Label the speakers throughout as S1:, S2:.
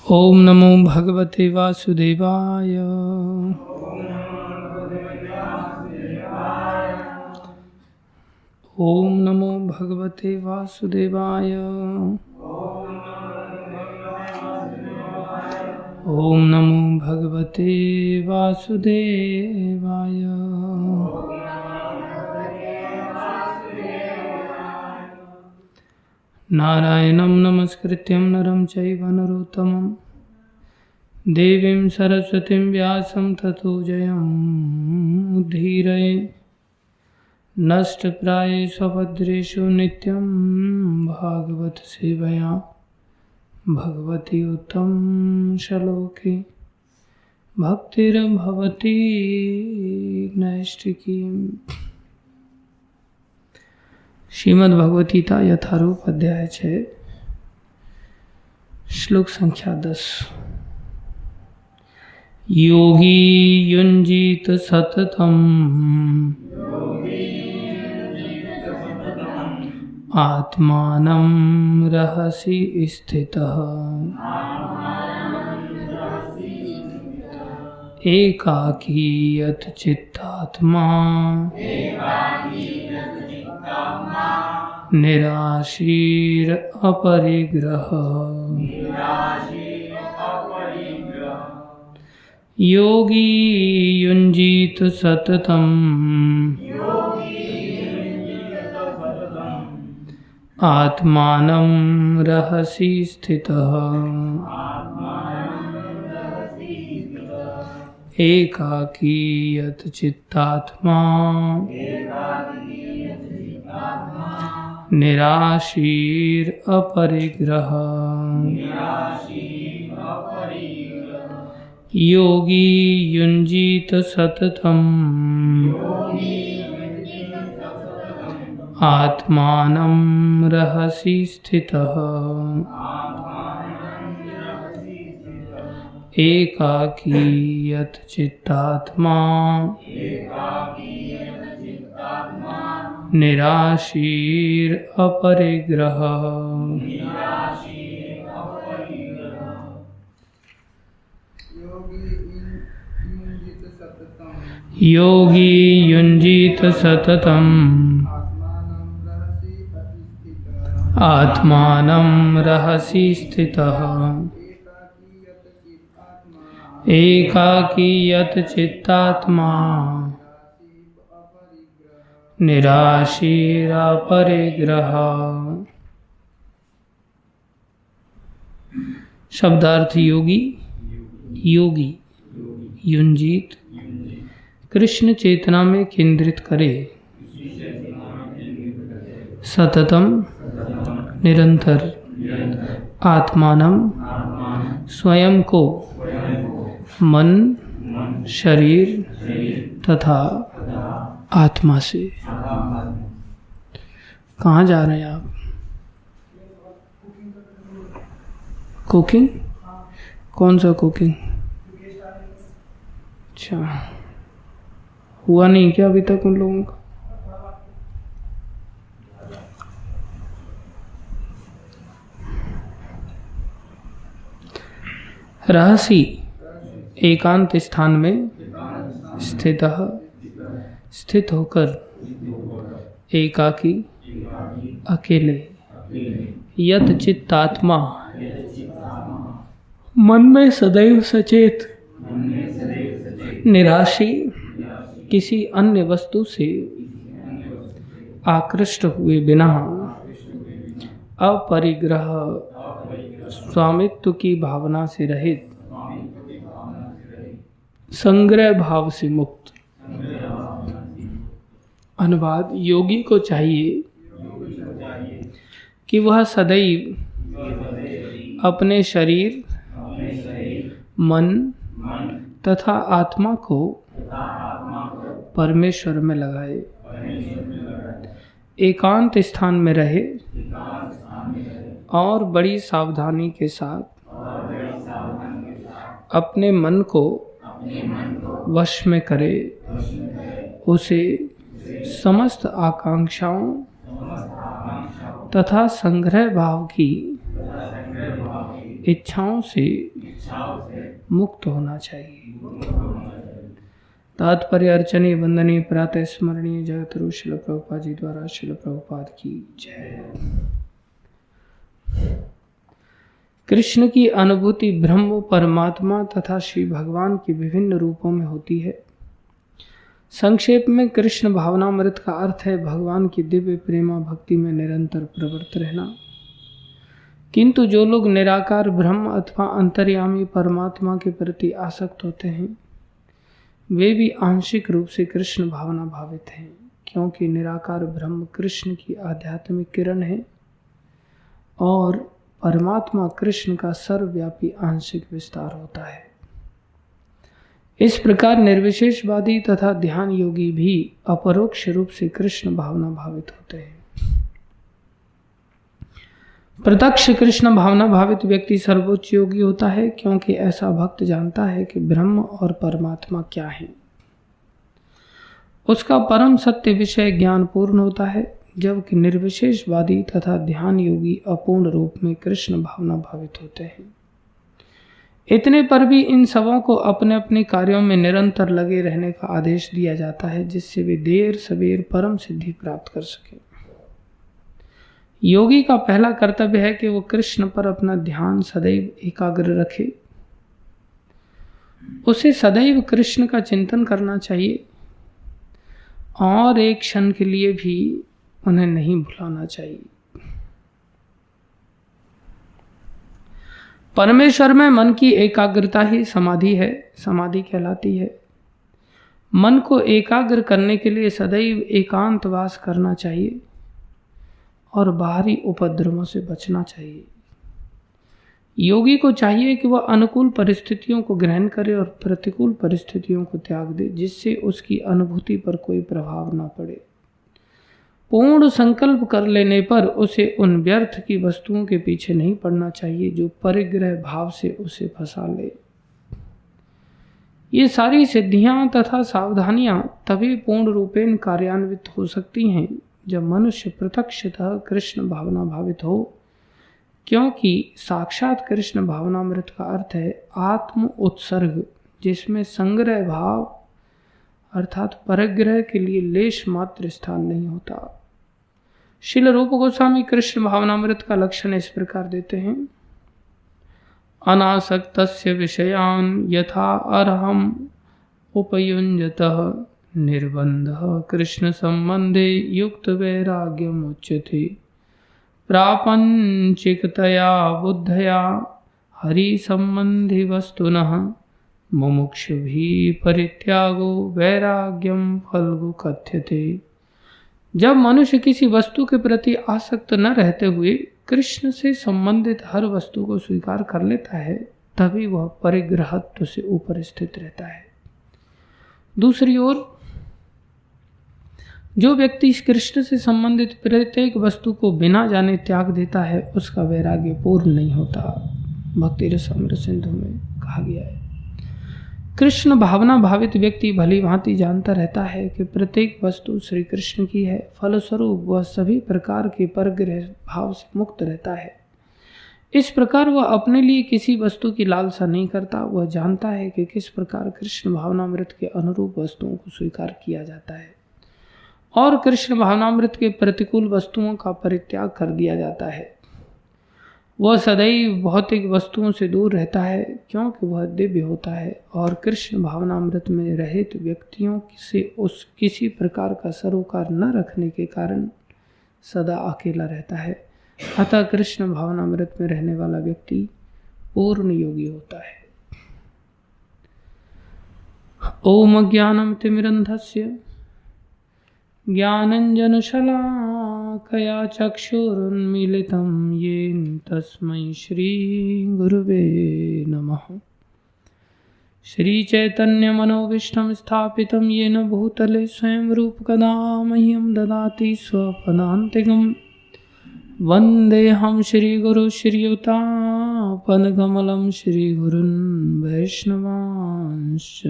S1: ओम नमो भगवते वासुदेवाय। ओम नमो भगवते वासुदेवाय। ओम नमो भगवते वासुदेवाय। नारायणं नमस्कृत्यं नरं चैव नरोत्तमं देवीं सरस्वतीं व्यासं ततो जयमुद्धीरये। नष्टप्रायेषु स्वभद्रेषु नित्यं भागवत सेवया भगवती उत्तम श्लोके भक्तिर्भवती नैष्टिकी। श्रीमद् भगवत गीता यथारूप अध्याय 6 श्लोक संख्या 10। योगी युञ्जीत सततम् आत्मानं रहसि स्थितः एकाकी यत चित्तात्मा निराशीर अपरिग्रह। योगी युञ्जीत सततम् आत्मानं रहसि स्थितः एकाकी यत चित्तात्मा निराशीर अपरिग्रह। योगी युञ्जीत सततम् आत्मानं रहसि स्थितः एकाकी यत चित्तात्मा निराशीर अपरिग्रह। योगी युञ्जीत सततम् आत्मानं रहसि स्थितः एकाकी यत चित्तात्मा निराशीर अपरिग्रह। शब्दार्थ योगी योगी युञ्जीत कृष्ण चेतना में केंद्रित करे, सततम निरंतर, आत्मानम स्वयं को, मन शरीर तथा आत्मा से। कहाँ जा रहे हैं आप? कुकिंग? कौन सा कुकिंग? अच्छा, हुआ नहीं क्या अभी तक उन लोगों का? रहसी एकांत स्थान में स्थित होकर, एकाकी अकेले, यत चित्तात्मा मन में सदैव सचेत, निराशी किसी अन्य वस्तु से आकृष्ट हुए बिना, अपरिग्रह स्वामित्व की भावना से रहित, संग्रह भाव से मुक्त। अनुवाद: योगी को चाहिए कि वह सदैव अपने शरीर, मन तथा आत्मा को परमेश्वर में लगाए, एकांत स्थान में रहे और बड़ी सावधानी के साथ अपने मन को वश में करे, उसे समस्त आकांक्षाओं तथा संग्रह भाव की इच्छाओं से मुक्त होना चाहिए। तात्पर्य अर्चनीय वंदनीय प्रातः स्मरणीय जगतगुरु श्रील प्रभुपाद जी द्वारा श्रील प्रभुपाद की जय। कृष्ण की अनुभूति ब्रह्म परमात्मा तथा श्री भगवान के विभिन्न रूपों में होती है। संक्षेप में कृष्ण भावनामृत का अर्थ है भगवान की दिव्य प्रेमा भक्ति में निरंतर प्रवृत्त रहना। किंतु जो लोग निराकार ब्रह्म अथवा अंतर्यामी परमात्मा के प्रति आसक्त होते हैं वे भी आंशिक रूप से कृष्ण भावना भावित हैं, क्योंकि निराकार ब्रह्म कृष्ण की आध्यात्मिक किरण है और परमात्मा कृष्ण का सर्वव्यापी आंशिक विस्तार होता है। इस प्रकार निर्विशेषवादी तथा ध्यान योगी भी अपरोक्ष रूप से कृष्ण भावना भावित होते हैं। प्रत्यक्ष कृष्ण भावना भावित व्यक्ति सर्वोच्च योगी होता है, क्योंकि ऐसा भक्त जानता है कि ब्रह्म और परमात्मा क्या है। उसका परम सत्य विषय ज्ञान पूर्ण होता है, जबकि निर्विशेषवादी तथा ध्यान योगी अपूर्ण रूप में कृष्ण भावना भावित होते हैं। इतने पर भी इन सबों को अपने अपने कार्यों में निरंतर लगे रहने का आदेश दिया जाता है, जिससे वे देर सवेर परम सिद्धि प्राप्त कर सके। योगी का पहला कर्तव्य है कि वो कृष्ण पर अपना ध्यान सदैव एकाग्र रखे। उसे सदैव कृष्ण का चिंतन करना चाहिए और एक क्षण के लिए भी उन्हें नहीं भुलाना चाहिए। परमेश्वर में मन की एकाग्रता ही समाधि है, समाधि कहलाती है। मन को एकाग्र करने के लिए सदैव एकांतवास करना चाहिए और बाहरी उपद्रवों से बचना चाहिए। योगी को चाहिए कि वह अनुकूल परिस्थितियों को ग्रहण करे और प्रतिकूल परिस्थितियों को त्याग दे, जिससे उसकी अनुभूति पर कोई प्रभाव न पड़े। पूर्ण संकल्प कर लेने पर उसे उन व्यर्थ की वस्तुओं के पीछे नहीं पड़ना चाहिए जो परिग्रह भाव से उसे फंसा ले। ये सारी सिद्धियां तथा सावधानियां तभी पूर्ण रूपेण कार्यान्वित हो सकती हैं जब मनुष्य प्रत्यक्षतः कृष्ण भावना भावित हो, क्योंकि साक्षात कृष्ण भावनामृत का अर्थ है आत्म उत्सर्ग, जिसमें संग्रह भाव अर्थात परिग्रह के लिए लेश मात्र स्थान नहीं होता। श्रील रूप गोस्वामी कृष्ण भावनामृत का लक्षण इस प्रकार देते हैं। अनासक्तस्य विषयान् यथा अर्हम् उपयुञ्जतः निर्बन्धः कृष्ण संबंधे युक्त वैराग्यम उच्यते। प्रापंचिकतया बुद्धया हरि संबंधी वस्तुनः मुमुक्षुभिः परित्यागो वैराग्यम फल्गु कथ्यते। जब मनुष्य किसी वस्तु के प्रति आसक्त न रहते हुए कृष्ण से संबंधित हर वस्तु को स्वीकार कर लेता है, तभी वह परिग्रहत्व से ऊपर स्थित रहता है। दूसरी ओर जो व्यक्ति कृष्ण से संबंधित प्रत्येक वस्तु को बिना जाने त्याग देता है, उसका वैराग्य पूर्ण नहीं होता। भक्ति रसामृत सिंधु में कहा गया है। कृष्ण भावना भावित व्यक्ति भली भांति जानता रहता है कि प्रत्येक वस्तु श्री कृष्ण की है, फलस्वरूप वह सभी प्रकार के परग्रह भाव से मुक्त रहता है। इस प्रकार वह अपने लिए किसी वस्तु की लालसा नहीं करता। वह जानता है कि किस प्रकार कृष्ण भावनामृत के अनुरूप वस्तुओं को स्वीकार किया जाता है और कृष्ण भावनामृत के प्रतिकूल वस्तुओं का परित्याग कर दिया जाता है। वह सदैव भौतिक वस्तुओं से दूर रहता है, क्योंकि वह दिव्य होता है और कृष्ण भावनामृत में रहित व्यक्तियों से उस किसी प्रकार का सरोकार न रखने के कारण सदा अकेला रहता है। अतः कृष्ण भावनामृत में रहने वाला व्यक्ति पूर्ण योगी होता है। ओम ज्ञानम तिमिरन्धस्य ज्ञानञ्जनशलाकया चक्षुरुन्मीलितं येन तस्मै श्रीगुरुवे नमः। श्रीचैतन्यमनोभीष्टं स्थापितं येन भूतले स्वयं रूपकदा मह्यं ददाति स्वपदान्तिकं। वन्देऽहं श्रीगुरुं श्रीयुतापदकमलं श्रीगुरुन् वैष्णवांश्च।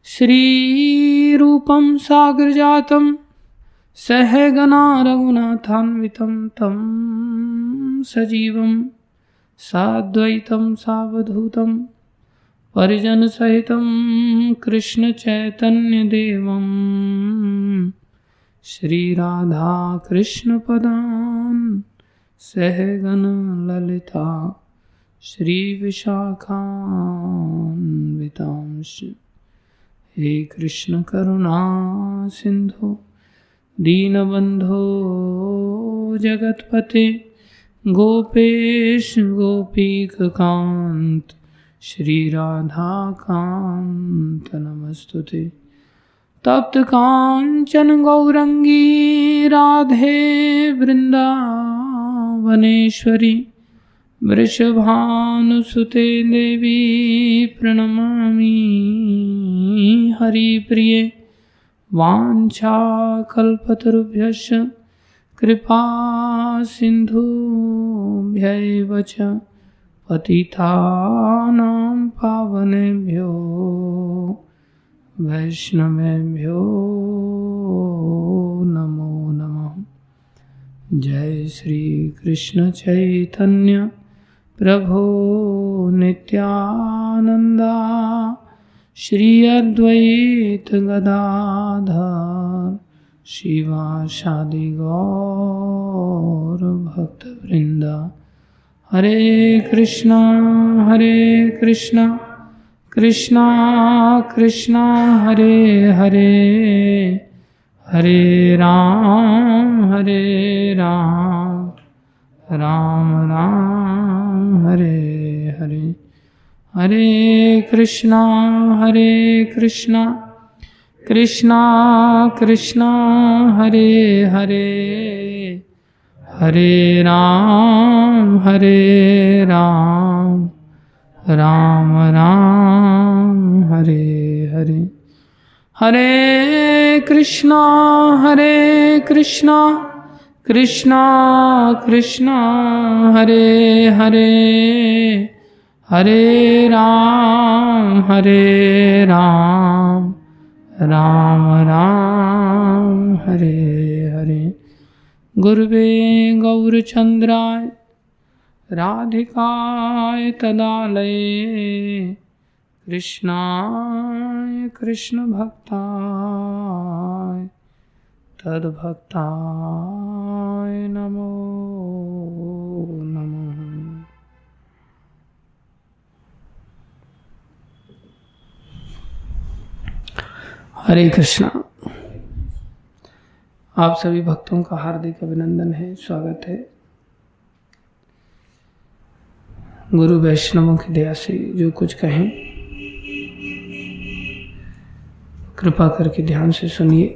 S1: श्रीरूपं सागरजातं सहगना रघुनाथान्वितं तं सजीवं साद्वैतं सावधूतं परिजनसहितं कृष्णचैतन्यदेवं श्रीराधाकृष्णपदान् सहगण ललिता श्रीविशाखान्वितांश्च। हे कृष्ण करुणा सिंधु दीनबंधो जगतपते गोपेश गोपीकांत श्रीराधाकांत नमस्तुते। तप्त कांचन गौरंगी राधे वृंदावनेश्वरी वृषभानुसुते देवी प्रणमामि हरिप्रिये। वाञ्छाकल्पतरुभ्यश्च कृपा सिन्धुभ्यैव च पतितानां पावनेभ्यो वैष्णवेभ्यो नमो नमः। जय श्री कृष्ण चैतन्य प्रभो नित्यानंदा श्री अद्वैत गदाधर शिवासादि गौर भक्तवृंदा। हरे कृष्णा कृष्णा कृष्णा हरे हरे हरे राम राम राम हरे हरे। हरे कृष्णा कृष्णा कृष्णा हरे हरे हरे राम राम राम हरे हरे। हरे कृष्णा कृष्णा कृष्णा हरे हरे हरे राम राम राम हरे हरे। गुरुवे गौरचंद्राय राधिकाय तदालये कृष्णाय कृष्ण भक्ताय तद्भक्ताय नमो नमः। हरे कृष्णा। आप सभी भक्तों का हार्दिक अभिनंदन है, स्वागत है। गुरु वैष्णवों की दया से जो कुछ कहें कृपा करके ध्यान से सुनिए।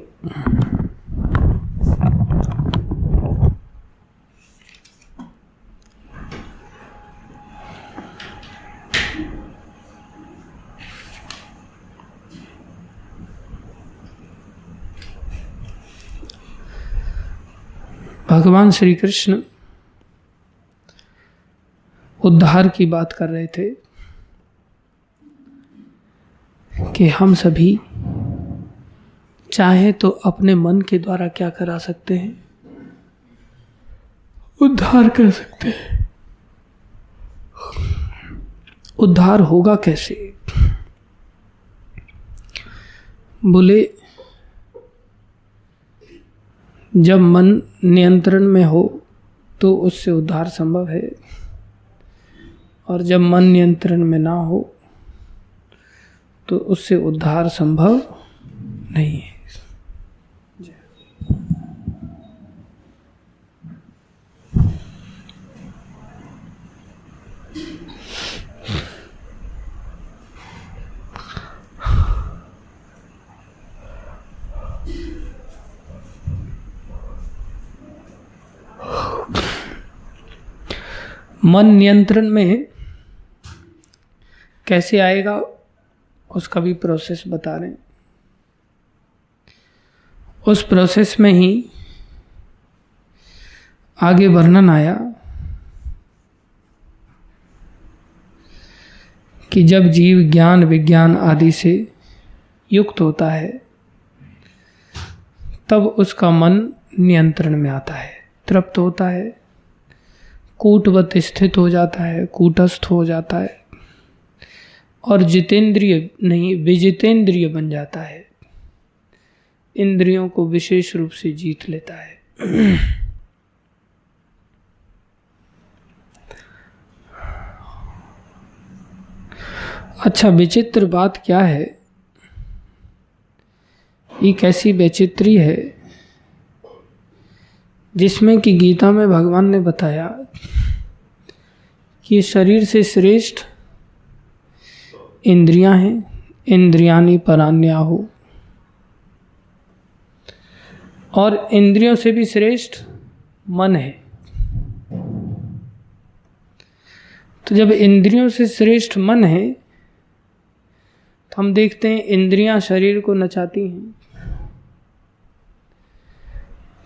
S1: भगवान श्री कृष्ण उद्धार की बात कर रहे थे कि हम सभी चाहे तो अपने मन के द्वारा क्या करा सकते हैं, उद्धार कर सकते हैं। उद्धार होगा कैसे? बोले जब मन नियंत्रण में हो तो उससे उद्धार संभव है, और जब मन नियंत्रण में ना हो तो उससे उद्धार संभव नहीं है। मन नियंत्रण में कैसे आएगा उसका भी प्रोसेस बता रहे हैं। उस प्रोसेस में ही आगे वर्णन आया कि जब जीव ज्ञान विज्ञान आदि से युक्त होता है तब उसका मन नियंत्रण में आता है, तृप्त होता है, कूटवत स्थित हो जाता है, कूटस्थ हो जाता है और जितेंद्रिय नहीं विजितेंद्रिय बन जाता है, इंद्रियों को विशेष रूप से जीत लेता है। अच्छा, विचित्र बात क्या है, एक ऐसी वैचित्री है जिसमें कि गीता में भगवान ने बताया कि शरीर से श्रेष्ठ इंद्रियां हैं, इंद्रियानि परान्याहु, और इंद्रियों से भी श्रेष्ठ मन है। तो जब इंद्रियों से श्रेष्ठ मन है तो हम देखते हैं इंद्रियां शरीर को नचाती हैं,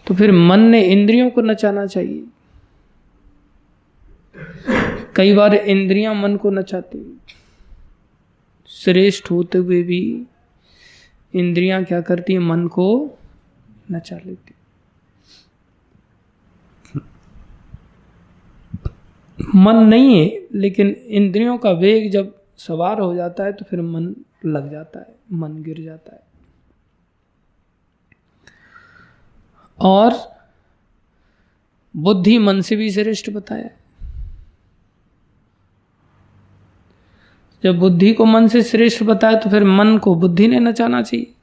S1: तो फिर मन ने इंद्रियों को नचाना चाहिए। कई बार इंद्रियां मन को नचाती, श्रेष्ठ होते हुए भी इंद्रियां क्या करती हैं, मन को नचा लेती। मन नहीं है, लेकिन इंद्रियों का वेग जब सवार हो जाता है तो फिर मन लग जाता है, मन गिर जाता है। और बुद्धि मन से भी श्रेष्ठ बताया है। जब बुद्धि को मन से श्रेष्ठ बताया तो फिर मन को बुद्धि ने नचाना चाहिए,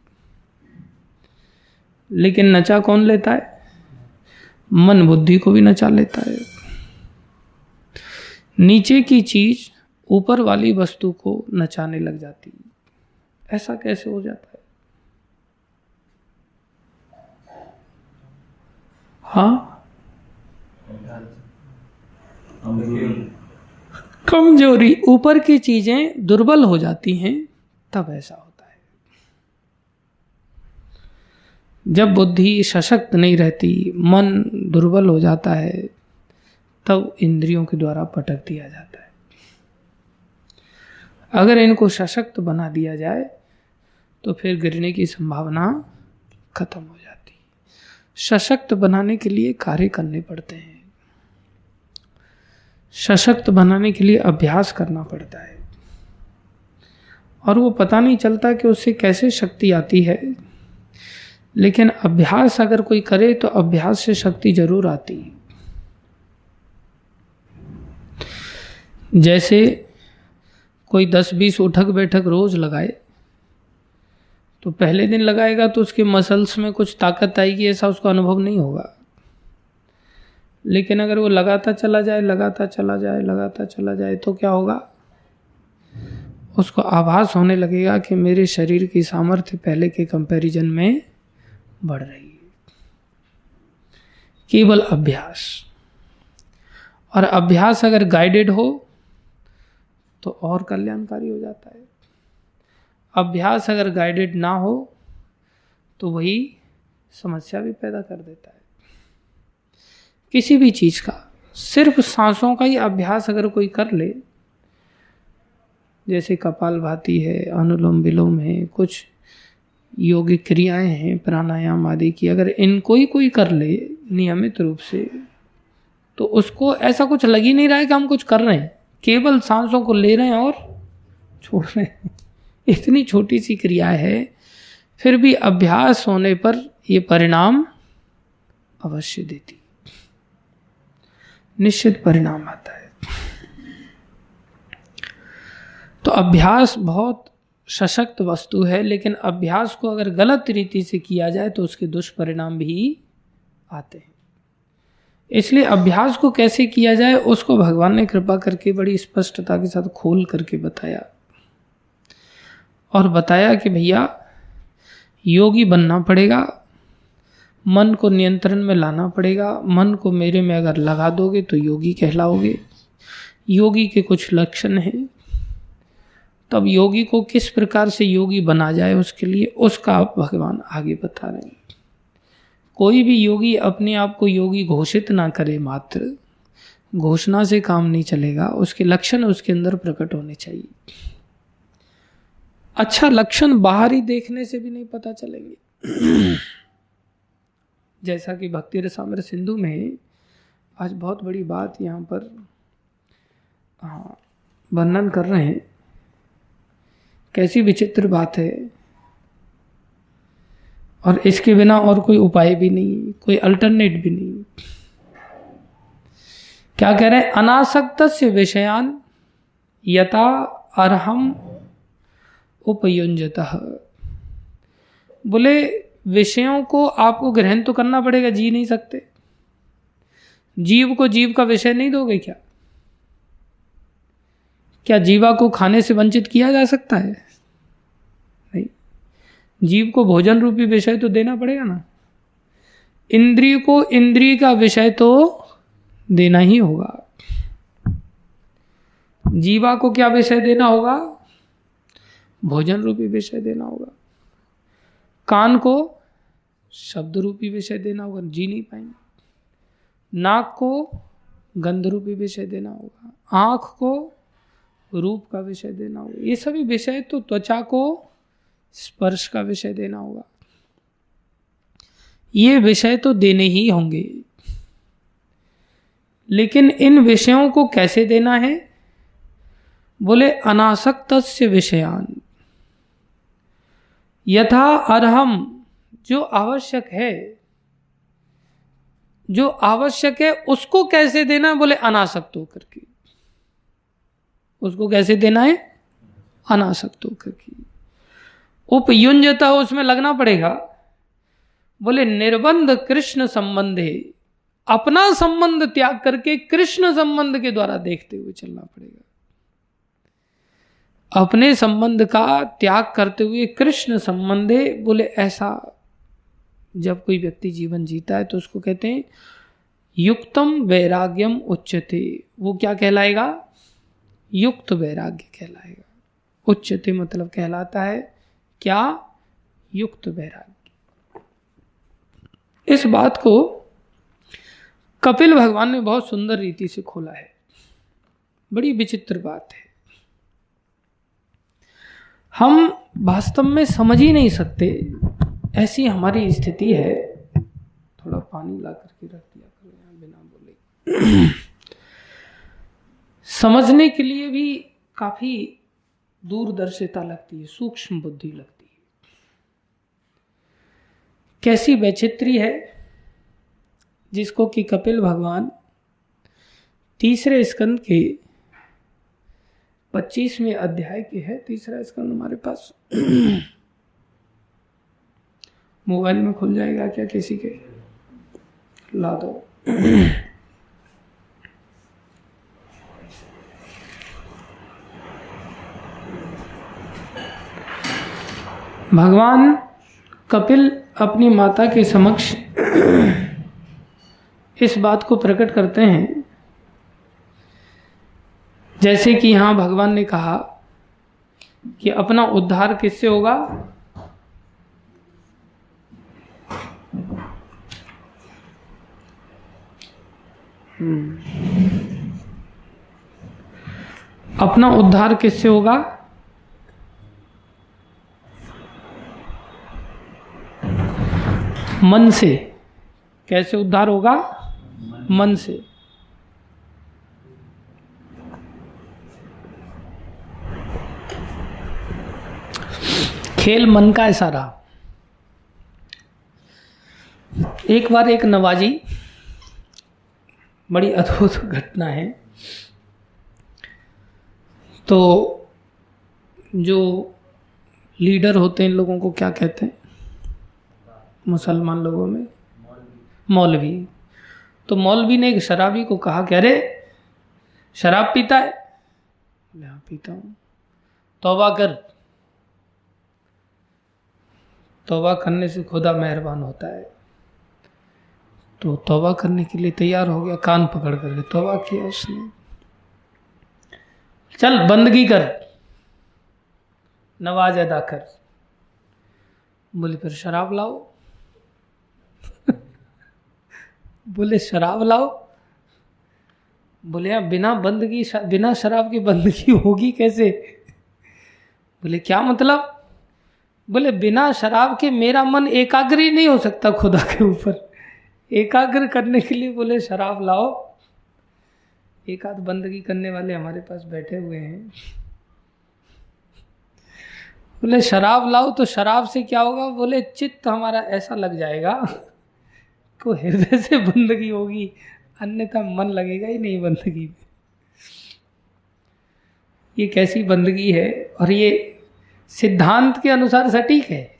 S1: लेकिन नचा कौन लेता है, मन बुद्धि को भी नचा लेता है। नीचे की चीज ऊपर वाली वस्तु को नचाने लग जाती है। ऐसा कैसे हो जाता है? हाँ, कमजोरी, ऊपर की चीजें दुर्बल हो जाती हैं तब ऐसा होता है। जब बुद्धि सशक्त नहीं रहती, मन दुर्बल हो जाता है, तब इंद्रियों के द्वारा पटक दिया जाता है। अगर इनको सशक्त बना दिया जाए तो फिर गिरने की संभावना खत्म हो जाती है। सशक्त बनाने के लिए कार्य करने पड़ते हैं, सशक्त बनाने के लिए अभ्यास करना पड़ता है, और वो पता नहीं चलता कि उससे कैसे शक्ति आती है, लेकिन अभ्यास अगर कोई करे तो अभ्यास से शक्ति जरूर आती है। जैसे कोई 10-20 उठक बैठक रोज लगाए तो पहले दिन लगाएगा तो उसके मसल्स में कुछ ताकत आएगी, ऐसा उसको अनुभव नहीं होगा। लेकिन अगर वो लगाता चला जाए, लगाता चला जाए, लगाता चला जाए, तो क्या होगा, उसको आभास होने लगेगा कि मेरे शरीर की सामर्थ्य पहले के कंपैरिजन में बढ़ रही है। केवल अभ्यास, और अभ्यास अगर गाइडेड हो तो और कल्याणकारी हो जाता है। अभ्यास अगर गाइडेड ना हो तो वही समस्या भी पैदा कर देता है। किसी भी चीज का, सिर्फ सांसों का ही अभ्यास अगर कोई कर ले, जैसे कपालभाति है, अनुलोम विलोम है, कुछ योगिक क्रियाएं हैं, प्राणायाम आदि की, अगर इनको ही कोई कर ले नियमित रूप से, तो उसको ऐसा कुछ लग ही नहीं रहा है कि हम कुछ कर रहे हैं, केवल सांसों को ले रहे हैं और छोड़ रहे हैं। इतनी छोटी सी क्रिया है, फिर भी अभ्यास होने पर ये परिणाम अवश्य देती, निश्चित परिणाम आता है। तो अभ्यास बहुत सशक्त वस्तु है, लेकिन अभ्यास को अगर गलत रीति से किया जाए तो उसके दुष्परिणाम भी आते हैं। इसलिए अभ्यास को कैसे किया जाए उसको भगवान ने कृपा करके बड़ी स्पष्टता के साथ खोल करके बताया, और बताया कि भैया योगी बनना पड़ेगा, मन को नियंत्रण में लाना पड़ेगा। मन को मेरे में अगर लगा दोगे तो योगी कहलाओगे। योगी के कुछ लक्षण हैं, तब योगी को किस प्रकार से योगी बना जाए उसके लिए, उसका भगवान आगे बता रहे हैं। कोई भी योगी अपने आप को योगी घोषित ना करे, मात्र घोषणा से काम नहीं चलेगा, उसके लक्षण उसके अंदर प्रकट होने चाहिए। अच्छा लक्षण बाहरी देखने से भी नहीं पता चलेंगे। जैसा कि भक्ति रसामृत सिंधु में आज बहुत बड़ी बात यहाँ पर वर्णन कर रहे हैं। कैसी विचित्र बात है, और इसके बिना और कोई उपाय भी नहीं, कोई अल्टरनेट भी नहीं। क्या कह रहे हैं? अनासक्तस्य विषयान यथा अर्हम उपयुञ्जतः। बोले विषयों को आपको ग्रहण तो करना पड़ेगा, जी नहीं सकते। जीव को जीव का विषय नहीं दोगे क्या? क्या जीवा को खाने से वंचित किया जा सकता है? नहीं। जीव को भोजन रूपी विषय तो देना पड़ेगा ना। इंद्रिय को इंद्रिय का विषय तो देना ही होगा। जीवा को क्या विषय देना होगा? भोजन रूपी विषय देना होगा। कान को शब्द रूपी विषय देना होगा, जी नहीं पाएंगे। नाक को गंध रूपी विषय देना होगा। आंख को रूप का विषय देना होगा। ये सभी विषय तो त्वचा को स्पर्श का विषय देना होगा। ये विषय तो देने ही होंगे, लेकिन इन विषयों को कैसे देना है? बोले अनासक्तस्य विषयान यथा अर्हम। जो आवश्यक है, जो आवश्यक है उसको कैसे देना है? बोले अनासक्त होकर के। उसको कैसे देना है? अनासक्त होकर के। उपयुञ्जता उसमें लगना पड़ेगा। बोले निर्बंध कृष्ण संबंधे, अपना संबंध त्याग करके कृष्ण संबंध के द्वारा देखते हुए चलना पड़ेगा। अपने संबंध का त्याग करते हुए कृष्ण संबंधे। बोले ऐसा जब कोई व्यक्ति जीवन जीता है तो उसको कहते हैं युक्तम वैराग्यम उच्यते। वो क्या कहलाएगा? युक्त वैराग्य कहलाएगा। उच्यते मतलब कहलाता है क्या? युक्त वैराग्य। इस बात को कपिल भगवान ने बहुत सुंदर रीति से खोला है। बड़ी विचित्र बात है, हम वास्तव में समझ ही नहीं सकते। ऐसी हमारी स्थिति है। थोड़ा पानी ला करके रख दिया करो यहाँ बिना बोले। समझने के लिए भी काफी दूरदर्शिता लगती है, सूक्ष्म बुद्धि लगती है। कैसी वैचित्री है जिसको कि कपिल भगवान 3 स्कंद के 25वें अध्याय के है। 3 स्कंद हमारे पास मोबाइल में खुल जाएगा क्या? किसी के ला दो। भगवान कपिल अपनी माता के समक्ष इस बात को प्रकट करते हैं, जैसे कि यहां भगवान ने कहा कि अपना उद्धार किससे होगा? अपना उद्धार किससे होगा? मन से। कैसे उद्धार होगा? मन से। खेल मन का है सारा। एक बार एक नवाजी, बड़ी अद्भुत घटना है। तो जो लीडर होते हैं इन लोगों को क्या कहते हैं मुसलमान लोगों में? मौलवी। तो मौलवी ने एक शराबी को कहा कि अरे शराब पीता है? बोले हाँ पीता हूँ। तौबा कर। तौबा करने से खुदा मेहरबान होता है। तो तौबा करने के लिए तैयार हो गया, कान पकड़ करके तौबा किया उसने। चल बंदगी कर, नमाज अदा कर। बोले फिर शराब लाओ। बोले शराब लाओ? बोले यार बिना बंदगी, बिना शराब की बंदगी होगी कैसे? बोले क्या मतलब? बोले बिना शराब के मेरा मन एकाग्र ही नहीं हो सकता खुदा के ऊपर। एकाग्र करने के लिए बोले शराब लाओ। एक आध बंदगी करने वाले हमारे पास बैठे हुए हैं। बोले शराब लाओ, तो शराब से क्या होगा? बोले चित्त हमारा ऐसा लग जाएगा को हृदय से बंदगी होगी, अन्यथा मन लगेगा ही नहीं बंदगी में। ये कैसी बंदगी है? और ये सिद्धांत के अनुसार सटीक है।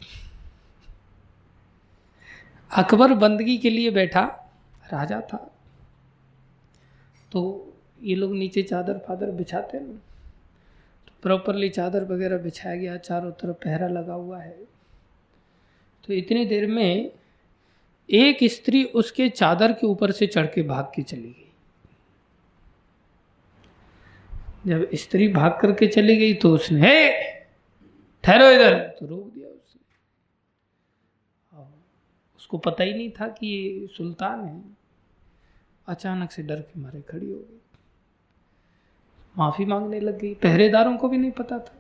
S1: अकबर बंदगी के लिए बैठा, राजा था, तो ये लोग नीचे चादर फादर बिछाते हैं, तो प्रॉपरली चादर वगैरह बिछाया गया, चारों तरफ पहरा लगा हुआ है। तो इतनी देर में एक स्त्री उसके चादर के ऊपर से चढ़ के भाग के चली गई। जब स्त्री भाग करके चली गई तो उसने, हे ठहरो इधर, तो रोक दिया उसने। उसको पता ही नहीं था कि ये सुल्तान है। अचानक से डर के मारे खड़ी हो गई, माफी मांगने लग गई। पहरेदारों को भी नहीं पता था,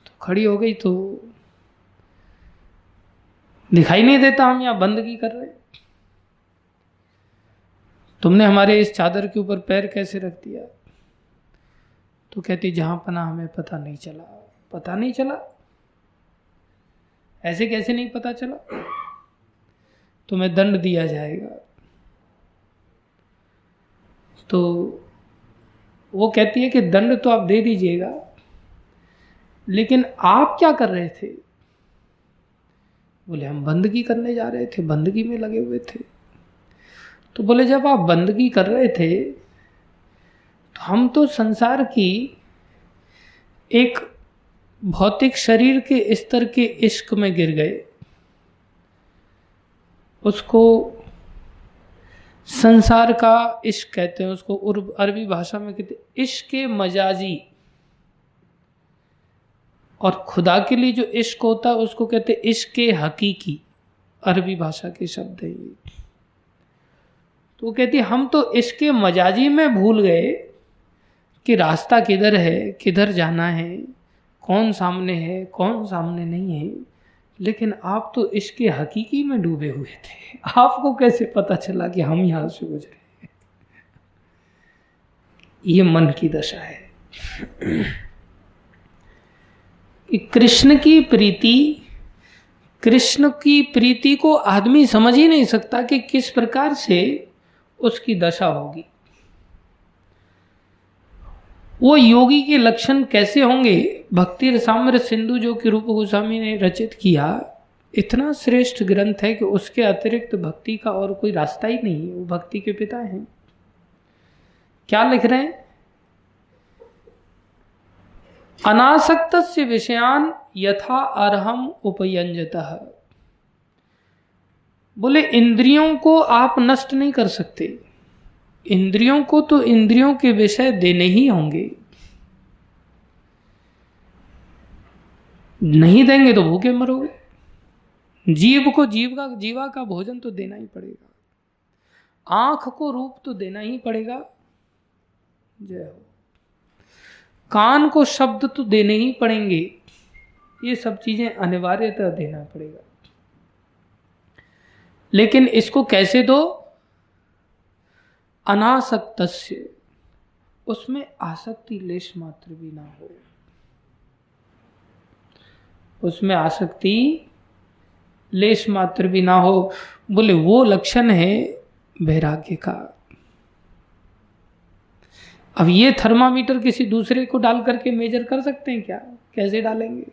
S1: तो खड़ी हो गई। तो दिखाई नहीं देता हम यहाँ बंदगी कर रहे, तुमने हमारे इस चादर के ऊपर पैर कैसे रख दिया? तो कहती जहां पना हमें पता नहीं चला। पता नहीं चला? ऐसे कैसे नहीं पता चला? तुम्हें दंड दिया जाएगा। तो वो कहती है कि दंड तो आप दे दीजिएगा, लेकिन आप क्या कर रहे थे? बोले हम बंदगी करने जा रहे थे, बंदगी में लगे हुए थे। तो बोले जब आप बंदगी कर रहे थे तो हम तो संसार की एक भौतिक शरीर के स्तर के इश्क में गिर गए। उसको संसार का इश्क कहते हैं, उसको अरबी भाषा में कहते हैं इश्क मजाजी। और खुदा के लिए जो इश्क होता है उसको कहते हैं इश्क हकीकी, अरबी भाषा के शब्द है ये। तो वो कहती हम तो इश्क मजाजी में भूल गए कि रास्ता किधर है, किधर जाना है, कौन सामने है, कौन सामने नहीं है। लेकिन आप तो इश्क हकीकी में डूबे हुए थे, आपको कैसे पता चला कि हम यहां से गुजरे? ये मन की दशा है कि कृष्ण की प्रीति को आदमी समझ ही नहीं सकता कि किस प्रकार से उसकी दशा होगी। वो योगी के लक्षण कैसे होंगे? भक्ति रसामृत सिंधु जो कि रूप गोस्वामी ने रचित किया, इतना श्रेष्ठ ग्रंथ है कि उसके अतिरिक्त भक्ति का और कोई रास्ता ही नहीं है। वो भक्ति के पिता हैं। क्या लिख रहे हैं? अनासक्तस्य विषयान यथा अर्हम उपयंजतः। बोले इंद्रियों को आप नष्ट नहीं कर सकते, इंद्रियों को तो इंद्रियों के विषय देने ही होंगे। नहीं देंगे तो भूखे मरोगे। जीव को जीवा का भोजन तो देना ही पड़ेगा, आंख को रूप तो देना ही पड़ेगा, जय हो। कान को शब्द तो देने ही पड़ेंगे, ये सब चीजें अनिवार्यतः देना पड़ेगा। लेकिन इसको कैसे दो? अनासक्तस्य, उसमें आसक्ति लेश मात्र भी ना हो, उसमें आसक्ति लेश मात्र भी ना हो। बोले वो लक्षण है वैराग्य का। अब ये थर्मामीटर किसी दूसरे को डाल करके मेजर कर सकते हैं क्या? कैसे डालेंगे?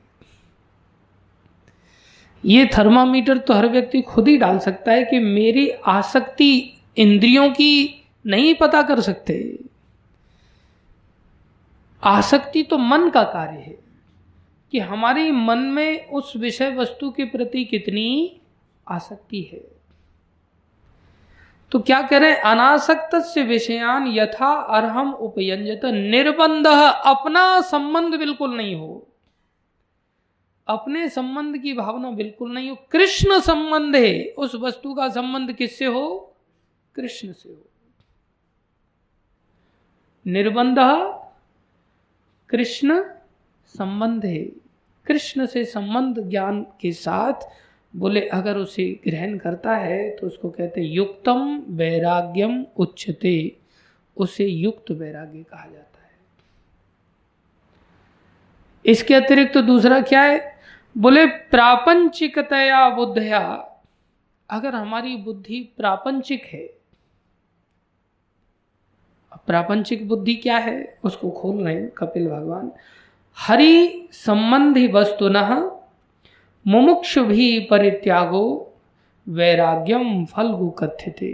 S1: ये थर्मामीटर तो हर व्यक्ति खुद ही डाल सकता है कि मेरी आसक्ति इंद्रियों की नहीं पता कर सकते। आसक्ति तो मन का कार्य है कि हमारे मन में उस विषय वस्तु के प्रति कितनी आसक्ति है। तो क्या करें? अनासक्त से विषयान यथा अर्हम उपयंजत। निर्बंध, अपना संबंध बिल्कुल नहीं हो, अपने संबंध की भावना बिल्कुल नहीं हो। कृष्ण संबंध है, उस वस्तु का संबंध किससे हो? कृष्ण से हो। निर्बंध कृष्ण संबंध है, कृष्ण से संबंध ज्ञान के साथ बोले अगर उसे ग्रहण करता है तो उसको कहते युक्तम वैराग्यम उच्यते। उसे युक्त वैराग्य कहा जाता है। इसके अतिरिक्त तो दूसरा क्या है, बोले प्रापंचिकतया बुद्धया, अगर हमारी बुद्धि प्रापंचिक है, प्रापंचिक बुद्धि क्या है उसको खोल रहे हैं कपिल भगवान। हरि संबंधी वस्तुनः मुमुक्षु भी परित्यागो वैराग्यम फल्गु कथ्यते।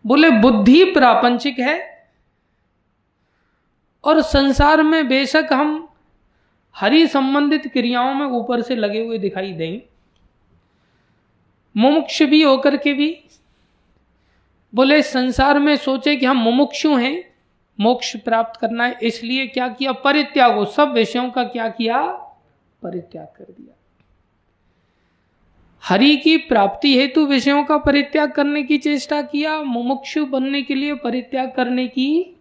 S1: बोले बुद्धि प्रापंचिक है और संसार में बेशक हम हरि संबंधित क्रियाओं में ऊपर से लगे हुए दिखाई दें, मुमुक्ष भी होकर के भी बोले संसार में सोचे कि हम मुमुक्षु हैं, मोक्ष प्राप्त करना है, इसलिए क्या किया, परित्यागो, सब विषयों का क्या किया, परित्याग कर दिया। हरि की प्राप्ति हेतु विषयों का परित्याग करने की चेष्टा किया, मुमुक्षु बनने के लिए परित्याग करने की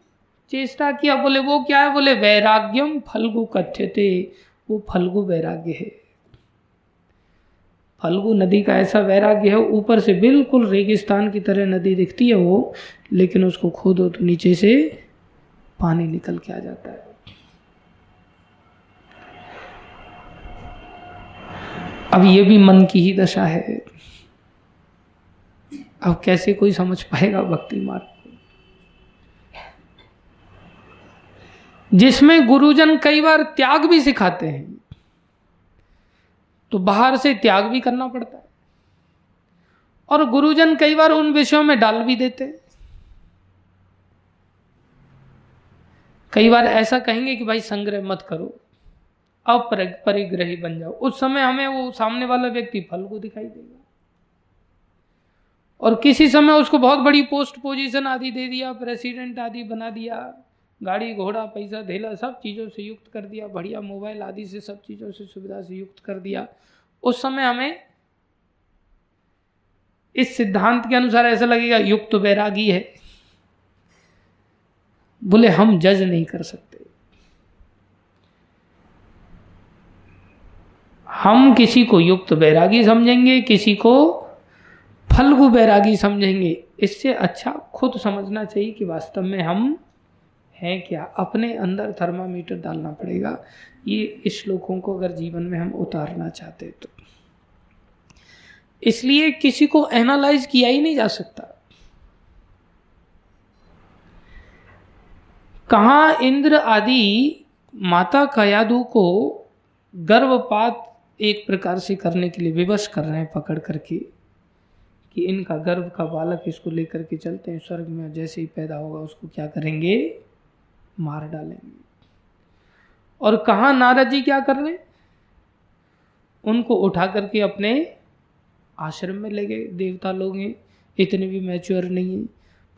S1: चेष्टा किया। बोले वो क्या है, बोले वैराग्यम फल्गु कथ्यते, वो फल्गु वैराग्य है। फल्गु नदी का ऐसा वैराग्य है, ऊपर से बिल्कुल रेगिस्तान की तरह नदी दिखती है वो, लेकिन उसको खोदो तो नीचे से पानी निकल के आ जाता है। अब ये भी मन की ही दशा है। अब कैसे कोई समझ पाएगा भक्ति मार्ग को, जिसमें गुरुजन कई बार त्याग भी सिखाते हैं, तो बाहर से त्याग भी करना पड़ता है, और गुरुजन कई बार उन विषयों में डाल भी देते हैं। कई बार ऐसा कहेंगे कि भाई संग्रह मत करो, अपरिग्रही बन जाओ, उस समय हमें वो सामने वाला व्यक्ति फल्गु दिखाई देगा। और किसी समय उसको बहुत बड़ी पोस्ट पोजीशन आदि दे दिया, प्रेसिडेंट आदि बना दिया, गाड़ी घोड़ा पैसा धेला सब चीज़ों से युक्त कर दिया, बढ़िया मोबाइल आदि से सब चीज़ों से सुविधा से युक्त कर दिया। उस समय हमें इस सिद्धांत के अनुसार ऐसा लगेगा युक्त वैरागी है। बोले हम जज नहीं कर सकते, हम किसी को युक्त वैरागी समझेंगे, किसी को फल्गु वैरागी समझेंगे। इससे अच्छा खुद समझना चाहिए कि वास्तव में हम हैं क्या। अपने अंदर थर्मामीटर डालना पड़ेगा। ये इस श्लोकों को अगर जीवन में हम उतारना चाहते तो, इसलिए किसी को एनालाइज किया ही नहीं जा सकता। कहाँ इंद्र आदि माता कयादु को गर्भपात एक प्रकार से करने के लिए विवश कर रहे हैं, पकड़ करके कि इनका गर्भ का बालक इसको लेकर के चलते हैं स्वर्ग में, जैसे ही पैदा होगा उसको क्या करेंगे, मार डालेंगे। और कहाँ नारद जी क्या कर रहे हैं, उनको उठा करके अपने आश्रम में ले गए। देवता लोग हैं, इतने भी मैच्योर नहीं है,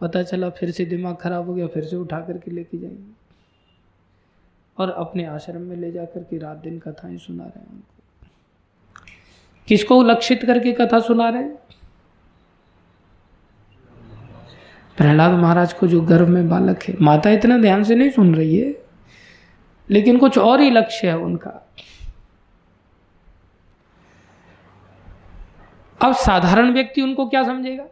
S1: पता चला फिर से दिमाग खराब हो गया, फिर से उठा करके लेके जाएंगे और अपने आश्रम में ले जाकर के रात दिन कथाएं सुना रहे हैं उनको। किसको लक्षित करके कथा सुना रहे हैं, प्रहलाद महाराज को जो गर्भ में बालक है। माता इतना ध्यान से नहीं सुन रही है, लेकिन कुछ और ही लक्ष्य है उनका। अब साधारण व्यक्ति उनको क्या समझेगा,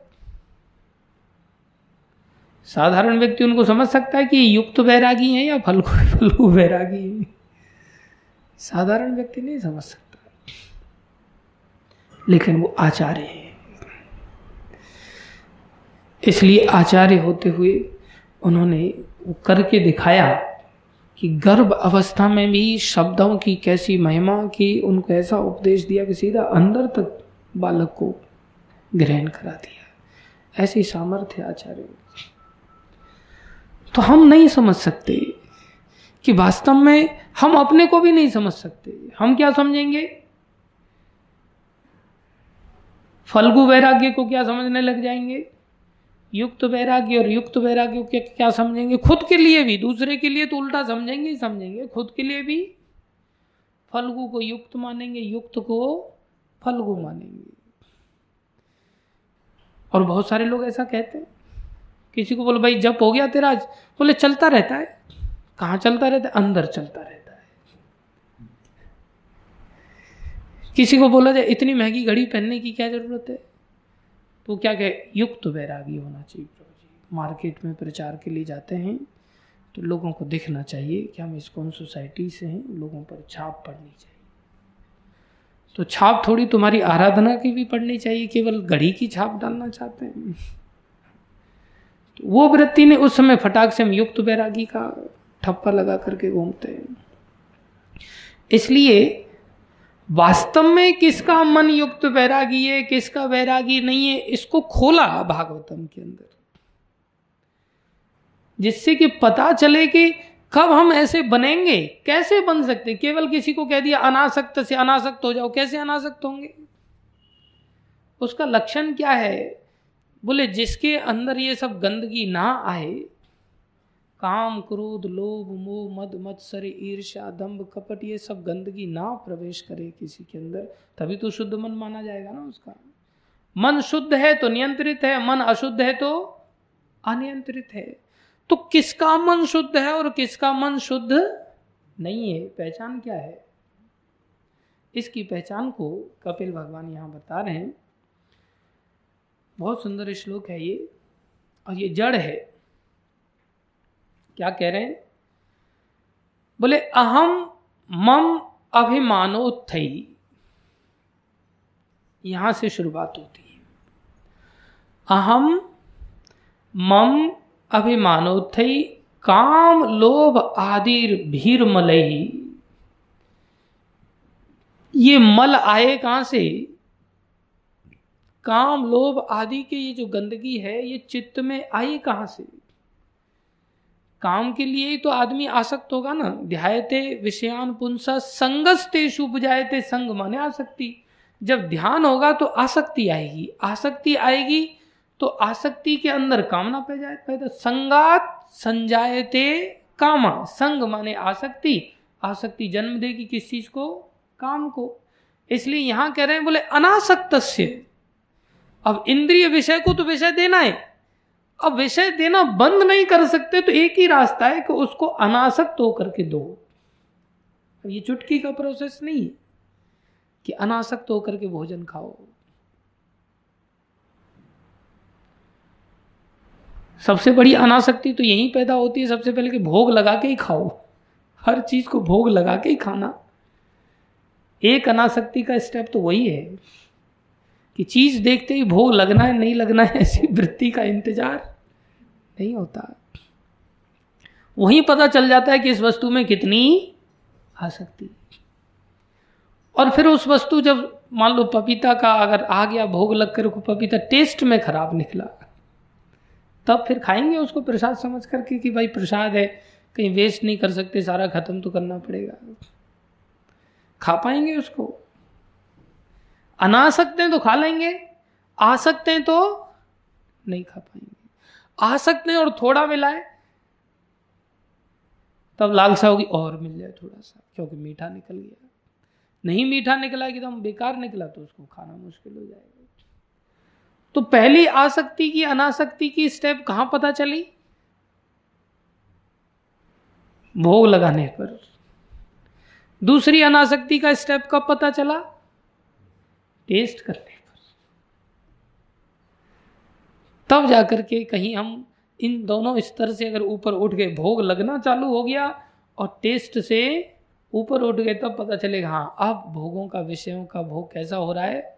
S1: साधारण व्यक्ति उनको समझ सकता है कि युक्त वैरागी है या फल्गु वैरागी है। साधारण व्यक्ति नहीं समझ सकता, लेकिन वो आचार्य है। इसलिए आचार्य होते हुए उन्होंने वो करके दिखाया कि गर्भ अवस्था में भी शब्दों की कैसी महिमा की, उनको ऐसा उपदेश दिया कि सीधा अंदर तक बालक को ग्रहण करा दिया। ऐसी सामर्थ्य आचार्य। तो हम नहीं समझ सकते कि वास्तव में हम अपने को भी नहीं समझ सकते। हम क्या समझेंगे, फल्गु वैराग्य को क्या समझने लग जाएंगे, युक्त वैराग्य, और युक्त वैराग्य को क्या समझेंगे, खुद के लिए भी, दूसरे के लिए तो उल्टा समझेंगे ही समझेंगे, खुद के लिए भी फल्गु को युक्त मानेंगे, युक्त को फल्गु मानेंगे। और बहुत सारे लोग ऐसा कहते हैं। किसी को बोलो भाई जप हो गया तेरा, बोले चलता रहता है। कहाँ चलता रहता है, अंदर चलता रहता है। किसी को बोला जाए इतनी महंगी घड़ी पहनने की क्या जरूरत है, तो क्या कहे, युक्त वैरागी होना चाहिए प्रभु जी। मार्केट में प्रचार के लिए जाते हैं तो लोगों को दिखना चाहिए कि हम इस्कॉन सोसाइटी से हैं, लोगों पर छाप पड़नी चाहिए। तो छाप थोड़ी तुम्हारी आराधना की भी पड़नी चाहिए, केवल घड़ी की छाप डालना चाहते हैं। तो वो वृत्ति ने उस समय फटाक से हम युक्त वैरागी का ठप्पा लगा करके घूमते हैं। इसलिए वास्तव में किसका मन युक्त वैरागी है, किसका वैरागी नहीं है, इसको खोला भागवतम के अंदर, जिससे कि पता चले कि कब हम ऐसे बनेंगे, कैसे बन सकते। केवल किसी को कह दिया अनासक्त से अनासक्त हो जाओ, कैसे अनासक्त होंगे? उसका लक्षण क्या है? बोले जिसके अंदर ये सब गंदगी ना आए, काम क्रोध लोभ मोह मद मत्सर्य ईर्ष्या दंभ कपट, ये सब गंदगी ना प्रवेश करे किसी के अंदर, तभी तो शुद्ध मन माना जाएगा ना उसका। मन शुद्ध है तो नियंत्रित है, मन अशुद्ध है तो अनियंत्रित है। तो किसका मन शुद्ध है और किसका मन शुद्ध नहीं है, पहचान क्या है? इसकी पहचान को कपिल भगवान यहां बता रहे हैं। बहुत सुंदर श्लोक है ये, और ये जड़ है। क्या कह रहे हैं? बोले अहम मम अभिमानोत्थई, यहां से शुरुआत होती है। अहम मम अभिमानोत्थई काम लोभ आदिर भीरमलई। ये मल आए कहां से? काम लोभ आदि के ये जो गंदगी है ये चित्त में आई कहां से? काम के लिए ही तो आदमी आसक्त होगा ना। ध्यायते विषयान पुंसा संगस्तेषु उपजायते, संग माने आसक्ति। जब ध्यान होगा तो आसक्ति आएगी, आसक्ति आएगी तो आसक्ति के अंदर कामना पैदा। संगात संजायते कामा, संग माने आसक्ति, आसक्ति जन्म देगी किस चीज को? काम को। इसलिए यहां कह रहे हैं बोले अनासक्तस्य। अब इंद्रिय विषय को तो विषय देना है, अब विषय देना बंद नहीं कर सकते, तो एक ही रास्ता है कि उसको अनासक्त होकर के दो। ये चुटकी का प्रोसेस नहीं है कि अनासक्त होकर के भोजन खाओ। सबसे बड़ी अनासक्ति तो यही पैदा होती है सबसे पहले कि भोग लगा के ही खाओ, हर चीज को भोग लगा के ही खाना। एक अनासक्ति का स्टेप तो वही है कि चीज देखते ही भोग लगना है नहीं लगना है, ऐसी वृत्ति का इंतजार नहीं होता। वहीं पता चल जाता है कि इस वस्तु में कितनी आसक्ति। और फिर उस वस्तु जब मान लो पपीता का अगर आ गया भोग लग कर को, पपीता टेस्ट में खराब निकला, तब फिर खाएंगे उसको प्रसाद समझ करके कि भाई प्रसाद है, कहीं वेस्ट नहीं कर सकते, सारा खत्म तो करना पड़ेगा। खा पाएंगे उसको? अना सकते हैं तो खा लेंगे, आ सकते हैं तो नहीं खा पाएंगे। आ सकते हैं और थोड़ा मिलाए तब लालसा होगी और मिल जाए थोड़ा सा, क्योंकि मीठा निकल गया। नहीं मीठा निकला एकदम बेकार निकला तो उसको खाना मुश्किल हो जाएगा। तो पहली आसक्ति की अनासक्ति की स्टेप कहां पता चली? भोग लगाने पर। दूसरी अनासक्ति का स्टेप कब पता चला? टेस्ट करने पर। तब जाकर के कहीं हम इन दोनों स्तर से अगर ऊपर उठ गए, भोग लगना चालू हो गया और टेस्ट से ऊपर उठ गए, तब पता चलेगा हाँ अब भोगों का, विषयों का भोग कैसा हो रहा है?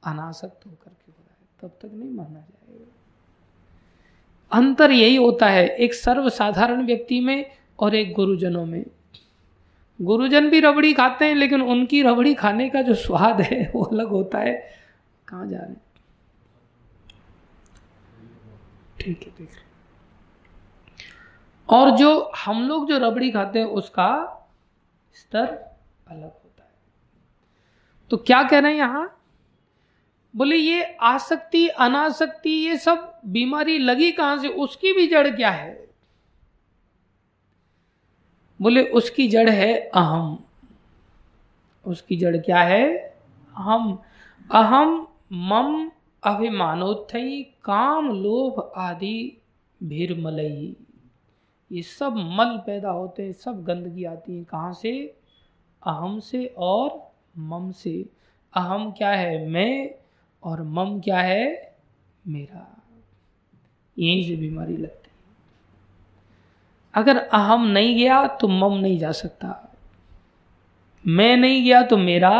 S1: अनासक्त होकर के हो रहा है। तब तक नहीं माना जाएगा। अंतर यही होता है एक सर्वसाधारण व्यक्ति में और एक गुरुजनों में। गुरुजन भी रबड़ी खाते हैं, लेकिन उनकी रबड़ी खाने का जो स्वाद है वो अलग होता है। कहाँ जा रहे हैं? ठीक है, देख। और जो हम लोग जो रबड़ी खाते हैं उसका स्तर अलग होता है। तो क्या कह रहे हैं यहां? बोले ये आसक्ति अनासक्ति ये सब बीमारी लगी कहां से? उसकी भी जड़ क्या है? बोले उसकी जड़ है अहम। उसकी जड़ क्या है? अहम। अहम मम अभिमानोत्थई काम लोभ आदि भीरमलई। ये सब मल पैदा होते हैं, सब गंदगी आती है कहाँ से? अहम से और मम से। अहम क्या है? मैं, और मम क्या है? मेरा। यहीं से बीमारी लगती है। अगर अहम नहीं गया तो मम नहीं जा सकता, मैं नहीं गया तो मेरा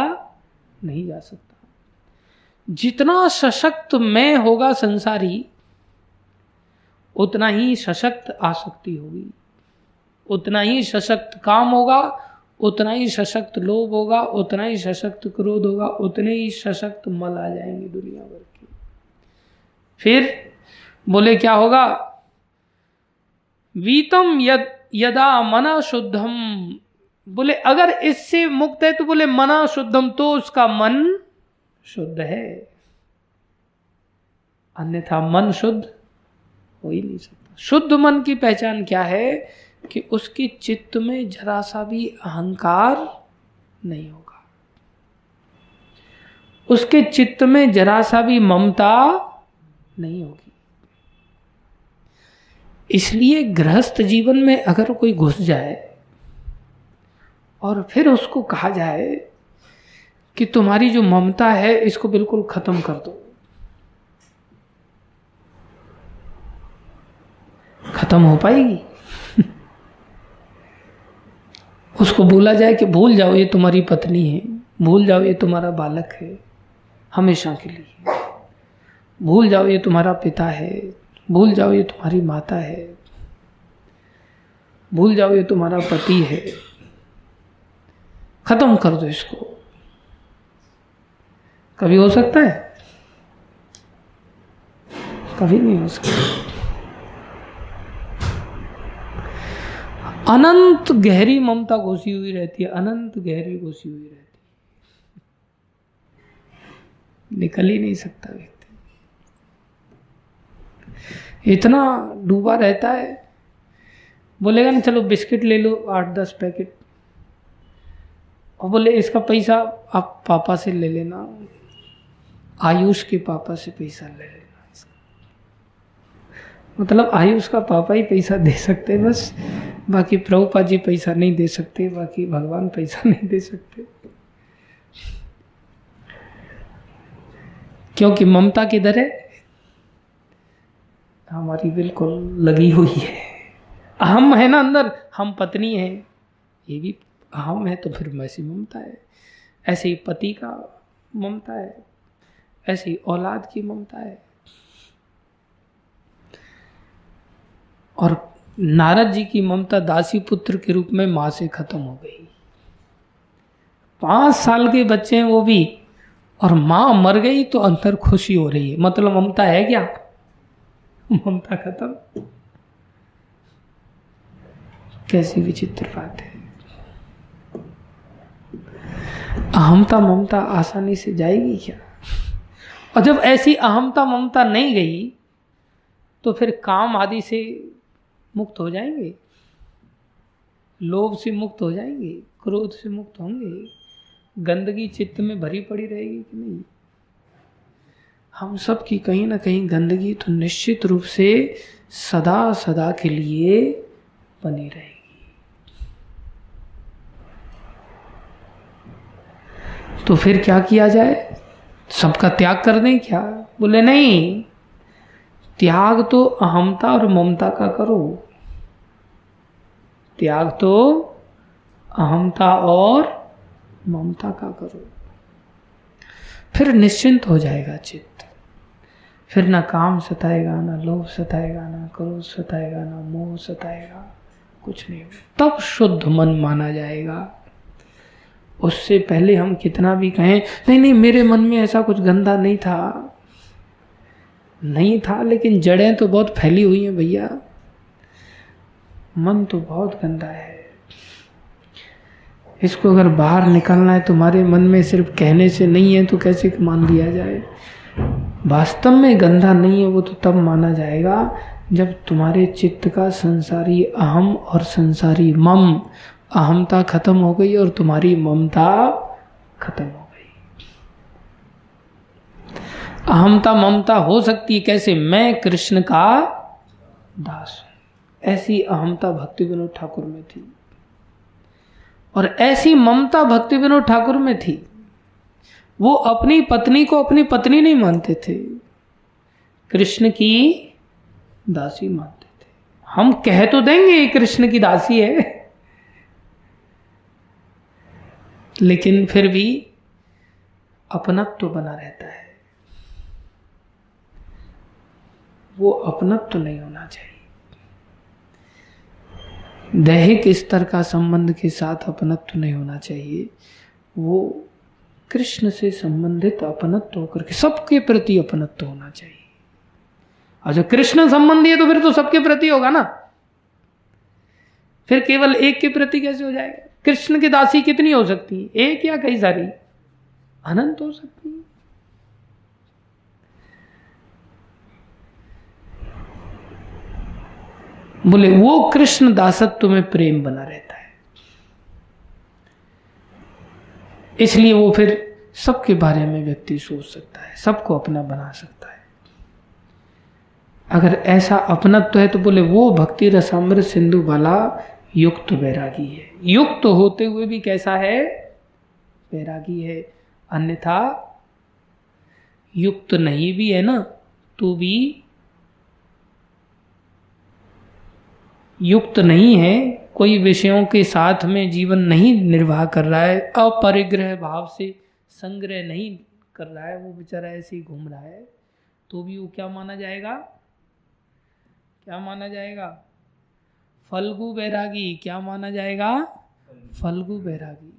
S1: नहीं जा सकता। जितना सशक्त मैं होगा संसारी, उतना ही सशक्त आसक्ति होगी, उतना ही सशक्त काम होगा, उतना ही सशक्त लोभ होगा, उतना ही सशक्त क्रोध होगा, उतने ही सशक्त मल आ जाएंगे दुनिया भर के। फिर बोले क्या होगा? वीतम यदा मना शुद्धम, बोले अगर इससे मुक्त है तो बोले मना शुद्धम, तो उसका मन शुद्ध है, अन्यथा मन शुद्ध हो ही नहीं सकता। शुद्ध मन की पहचान क्या है? कि उसके चित्त में जरा सा भी अहंकार नहीं होगा, उसके चित्त में जरा सा भी ममता नहीं होगी। इसलिए गृहस्थ जीवन में अगर कोई घुस जाए और फिर उसको कहा जाए कि तुम्हारी जो ममता है इसको बिल्कुल खत्म कर दो, खत्म हो पाएगी? उसको बोला जाए कि भूल जाओ ये तुम्हारी पत्नी है, भूल जाओ ये तुम्हारा बालक है हमेशा के लिए, भूल जाओ ये तुम्हारा पिता है, भूल जाओ ये तुम्हारी माता है, भूल जाओ ये तुम्हारा पति है, खत्म कर दो इसको, कभी हो सकता है? कभी नहीं हो सकता। अनंत गहरी ममता घुसी हुई रहती है, अनंत गहरी घुसी हुई रहती है, निकल ही नहीं सकता व्यक्ति, इतना डूबा रहता है। बोलेगा ना चलो बिस्किट ले लो 8-10 पैकेट, और बोले इसका पैसा आप पापा से ले लेना, आयुष के पापा से पैसा ले लेना। मतलब आयुष का पापा ही पैसा दे सकते बस, बाकी प्रभुपाद जी पैसा नहीं दे सकते, बाकी भगवान पैसा नहीं दे सकते। क्योंकि ममता किधर है? हमारी बिल्कुल लगी हुई है। अहम है ना अंदर, हम पत्नी है, ये भी अहम है, तो फिर वैसी ममता है। ऐसे ही पति का ममता है, ऐसे ही औलाद की ममता है। और नारद जी की ममता दासी पुत्र के रूप में मां से खत्म हो गई। 5 साल के बच्चे हैं वो भी, और मां मर गई तो अंदर खुशी हो रही है। मतलब ममता है क्या? ममता खत्म। कैसी विचित्र बात है। अहमता ममता आसानी से जाएगी क्या? और जब ऐसी अहमता ममता नहीं गई तो फिर काम आदि से मुक्त हो जाएंगे, लोभ से मुक्त हो जाएंगे, क्रोध से मुक्त होंगे, गंदगी चित्त में भरी पड़ी रहेगी कि नहीं? हम सब की कहीं ना कहीं गंदगी तो निश्चित रूप से सदा सदा के लिए बनी रहेगी। तो फिर क्या किया जाए? सबका त्याग कर दें क्या? बोले नहीं, त्याग तो अहमता और ममता का करो, त्याग तो अहमता और ममता का करो, फिर निश्चिंत हो जाएगा चित्त। फिर ना काम सताएगा, ना लोभ सताएगा, ना क्रोध सताएगा, ना मोह सताएगा, कुछ नहीं होगा। तब शुद्ध मन माना जाएगा। उससे पहले हम कितना भी कहें नहीं नहीं मेरे मन में ऐसा कुछ गंदा नहीं था, नहीं था, लेकिन जड़ें तो बहुत फैली हुई हैं भैया, मन तो बहुत गंदा है। इसको अगर बाहर निकालना है तुम्हारे मन में, सिर्फ कहने से नहीं है तो कैसे मान लिया जाए? वास्तव में गंदा नहीं है वो तो तब माना जाएगा जब तुम्हारे चित्त का संसारी अहम और संसारी मम, अहमता खत्म हो गई और तुम्हारी ममता खत्म हो गई। अहमता ममता हो सकती है कैसे? मैं कृष्ण का दास हूं, ऐसी अहमता भक्ति विनोद ठाकुर में थी, और ऐसी ममता भक्ति विनोद ठाकुर में थी। वो अपनी पत्नी को अपनी पत्नी नहीं मानते थे, कृष्ण की दासी मानते थे। हम कह तो देंगे ये कृष्ण की दासी है, लेकिन फिर भी अपनत्व तो बना रहता है। वो अपनत्व तो नहीं होना चाहिए। दैहिक स्तर का संबंध के साथ अपनत्व तो नहीं होना चाहिए। वो कृष्ण से संबंधित अपनत्व होकर के सबके प्रति अपनत्व होना चाहिए। और जो कृष्ण संबंधी है तो फिर तो सबके प्रति होगा ना, फिर केवल एक के प्रति कैसे हो जाएगा? कृष्ण की दासी कितनी हो सकती है? एक या कई सारी? अनंत हो सकती है। बोले वो कृष्ण दासत्व में प्रेम बना रहता है, इसलिए वो फिर सबके बारे में व्यक्ति सोच सकता है, सबको अपना बना सकता है। अगर ऐसा अपनत्व है तो बोले वो भक्ति रसामृत सिंधु वाला युक्त वैरागी है। युक्त होते हुए भी कैसा है? वैरागी है। अन्यथा युक्त नहीं भी है ना तो भी युक्त नहीं है, कोई विषयों के साथ में जीवन नहीं निर्वाह कर रहा है, अपरिग्रह भाव से संग्रह नहीं कर रहा है, वो बेचारा ऐसे ही घूम रहा है, तो भी वो क्या माना जाएगा? क्या माना जाएगा? फल्गु बैरागी। क्या माना जाएगा? फल्गु बैरागी।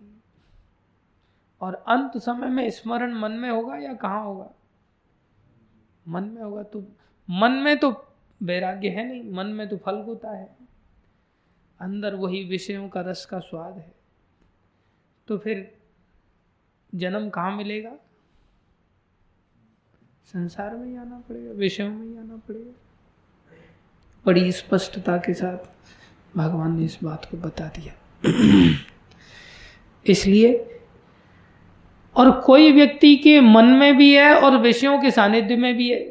S1: और अंत समय में स्मरण मन में होगा या कहाँ होगा? मन में होगा। तो मन में तो वैराग्य है नहीं, मन में तो फल्गुता है, अंदर वही विषयों का रस का स्वाद है। तो फिर जन्म कहाँ मिलेगा? संसार में ही आना पड़ेगा, विषयों में ही आना पड़ेगा। बड़ी स्पष्टता के साथ भगवान ने इस बात को बता दिया। इसलिए और कोई व्यक्ति के मन में भी है और विषयों के सानिध्य में भी है।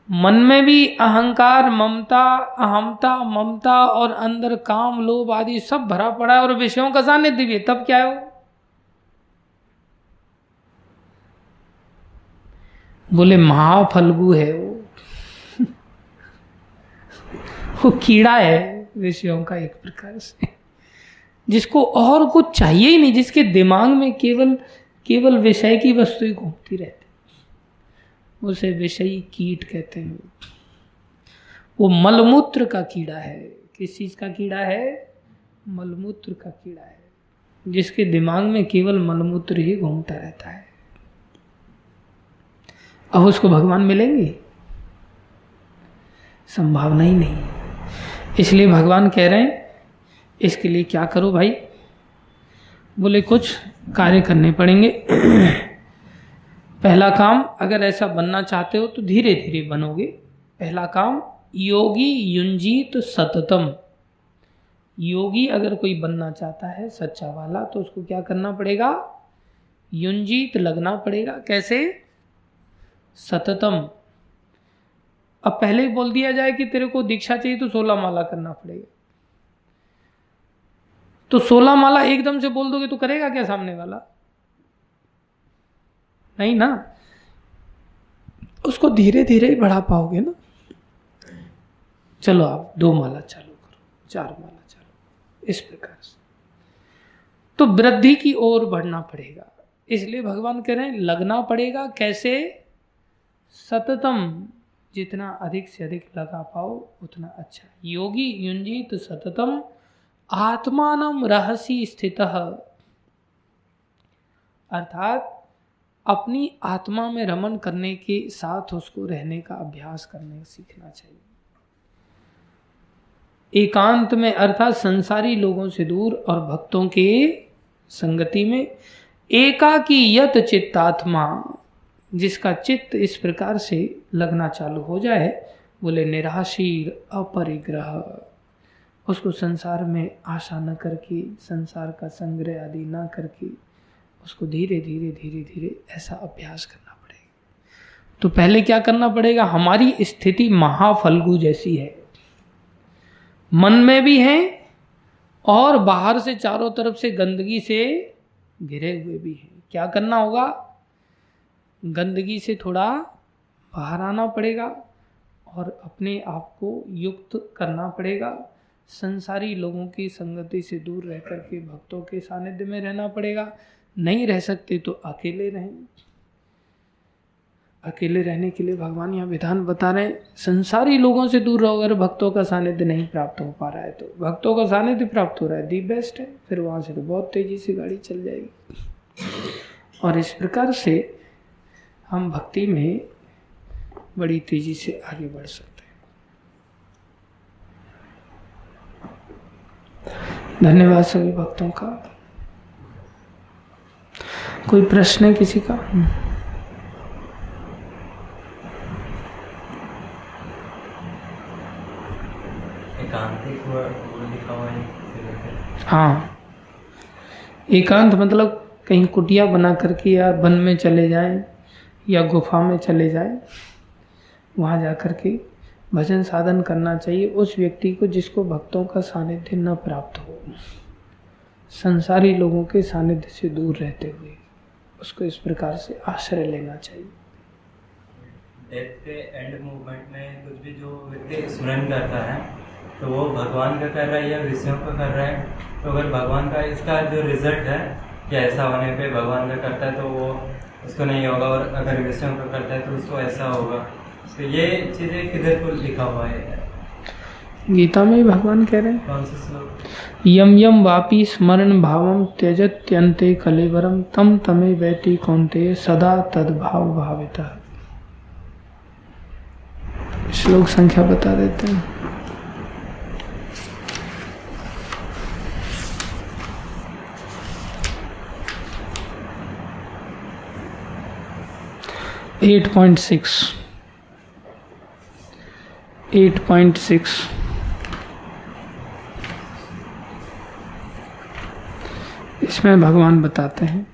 S1: मन में भी अहंकार, ममता, अहमता, ममता और अंदर काम, लोभ आदि सब भरा पड़ा है और विषयों का सानिध्य भी है, तब क्या है? बोले महाफल्गु है वो कीड़ा है विषयों का एक प्रकार से, जिसको और कुछ चाहिए ही नहीं, जिसके दिमाग में केवल विषय की वस्तु ही घूमती रहती, उसे विषयी कीट कहते हैं। वो मलमूत्र का कीड़ा है। किस चीज का कीड़ा है? मलमूत्र का कीड़ा है, जिसके दिमाग में केवल मलमूत्र ही घूमता रहता है। अब उसको भगवान मिलेंगे? संभावना ही नहीं। इसलिए भगवान कह रहे हैं इसके लिए क्या करो भाई? बोले कुछ कार्य करने पड़ेंगे। पहला काम, अगर ऐसा बनना चाहते हो तो धीरे धीरे बनोगे। पहला काम, योगी युंजीत सततम। योगी अगर कोई बनना चाहता है सच्चा वाला, तो उसको क्या करना पड़ेगा? युंजीत लगना पड़ेगा। कैसे? सततम। अब पहले ही बोल दिया जाए कि तेरे को दीक्षा चाहिए तो 16 माला करना पड़ेगा, तो 16 माला एकदम से बोल दोगे तो करेगा क्या सामने वाला? नहीं ना। उसको धीरे धीरे ही बढ़ा पाओगे ना। चलो आप 2 माला चालू करो, 4 माला चालू, इस प्रकार से तो वृद्धि की ओर बढ़ना पड़ेगा। इसलिए भगवान कह रहे हैं लगना पड़ेगा। कैसे? सततम। जितना अधिक से अधिक लगा पाओ उतना अच्छा। योगी युंजीत सततम आत्मानम रहसी स्थितः, अर्थात अपनी आत्मा में रमन करने के साथ उसको रहने का अभ्यास करने सीखना चाहिए। एकांत में, अर्थात संसारी लोगों से दूर और भक्तों के संगति में। एकाकी यत चित्तात्मा, जिसका चित्त इस प्रकार से लगना चालू हो जाए, बोले निराशीर अपरिग्रह, उसको संसार में आशा न करके, संसार का संग्रह आदि न करके, उसको धीरे धीरे धीरे धीरे ऐसा अभ्यास करना पड़ेगा। तो पहले क्या करना पड़ेगा? हमारी स्थिति महाफल्गु जैसी है, मन में भी है और बाहर से चारों तरफ से गंदगी से घिरे हुए भी हैं। क्या करना होगा? गंदगी से थोड़ा बाहर आना पड़ेगा और अपने आप को युक्त करना पड़ेगा। संसारी लोगों की संगति से दूर रह करके भक्तों के सानिध्य में रहना पड़ेगा। नहीं रह सकते तो अकेले रहें। अकेले रहने के लिए भगवान यहाँ विधान बता रहे हैं। संसारी लोगों से दूर रहो, अगर भक्तों का सानिध्य नहीं प्राप्त हो पा रहा है तो भक्तों का सानिध्य प्राप्त हो रहा है दी बेस्ट है, फिर वहाँ से तो बहुत तेजी से गाड़ी चल जाएगी। और इस प्रकार से हम भक्ति में बड़ी तेजी से आगे बढ़ सकते हैं। धन्यवाद सभी भक्तों का। कोई प्रश्न है किसी का? हाँ, एकांत मतलब कहीं कुटिया बना करके या वन में चले जाएं या गुफा में चले जाएं, वहाँ जा कर के भजन साधन करना चाहिए उस व्यक्ति को जिसको भक्तों का सानिध्य न प्राप्त हो। संसारी लोगों के सानिध्य से दूर रहते हुए उसको इस प्रकार से आश्रय लेना चाहिए।
S2: डेथ के एंड मूवमेंट में कुछ भी जो व्यक्ति स्मरण करता है तो वो भगवान का कर रहा है या विषयों का कर रहा है, तो अगर भगवान का इसका जो रिजल्ट है कि ऐसा होने पे भगवान का करता है तो वो उसको नहीं होगा, और अगर विषयों का करता है तो उसको ऐसा होगा। तो ये चीज़ें किधर को लिखा हुआ है?
S1: गीता में ही भगवान कह रहे हैं।
S2: कौन से श्लोक?
S1: यम यम वापी स्मरण भावम त्यजत्यन्ते कलेवरम तम तमे वैति कौन्तेय सदा तद्भाव भाविता। श्लोक संख्या बता देते हैं। Eight point six. इसमें भगवान बताते हैं,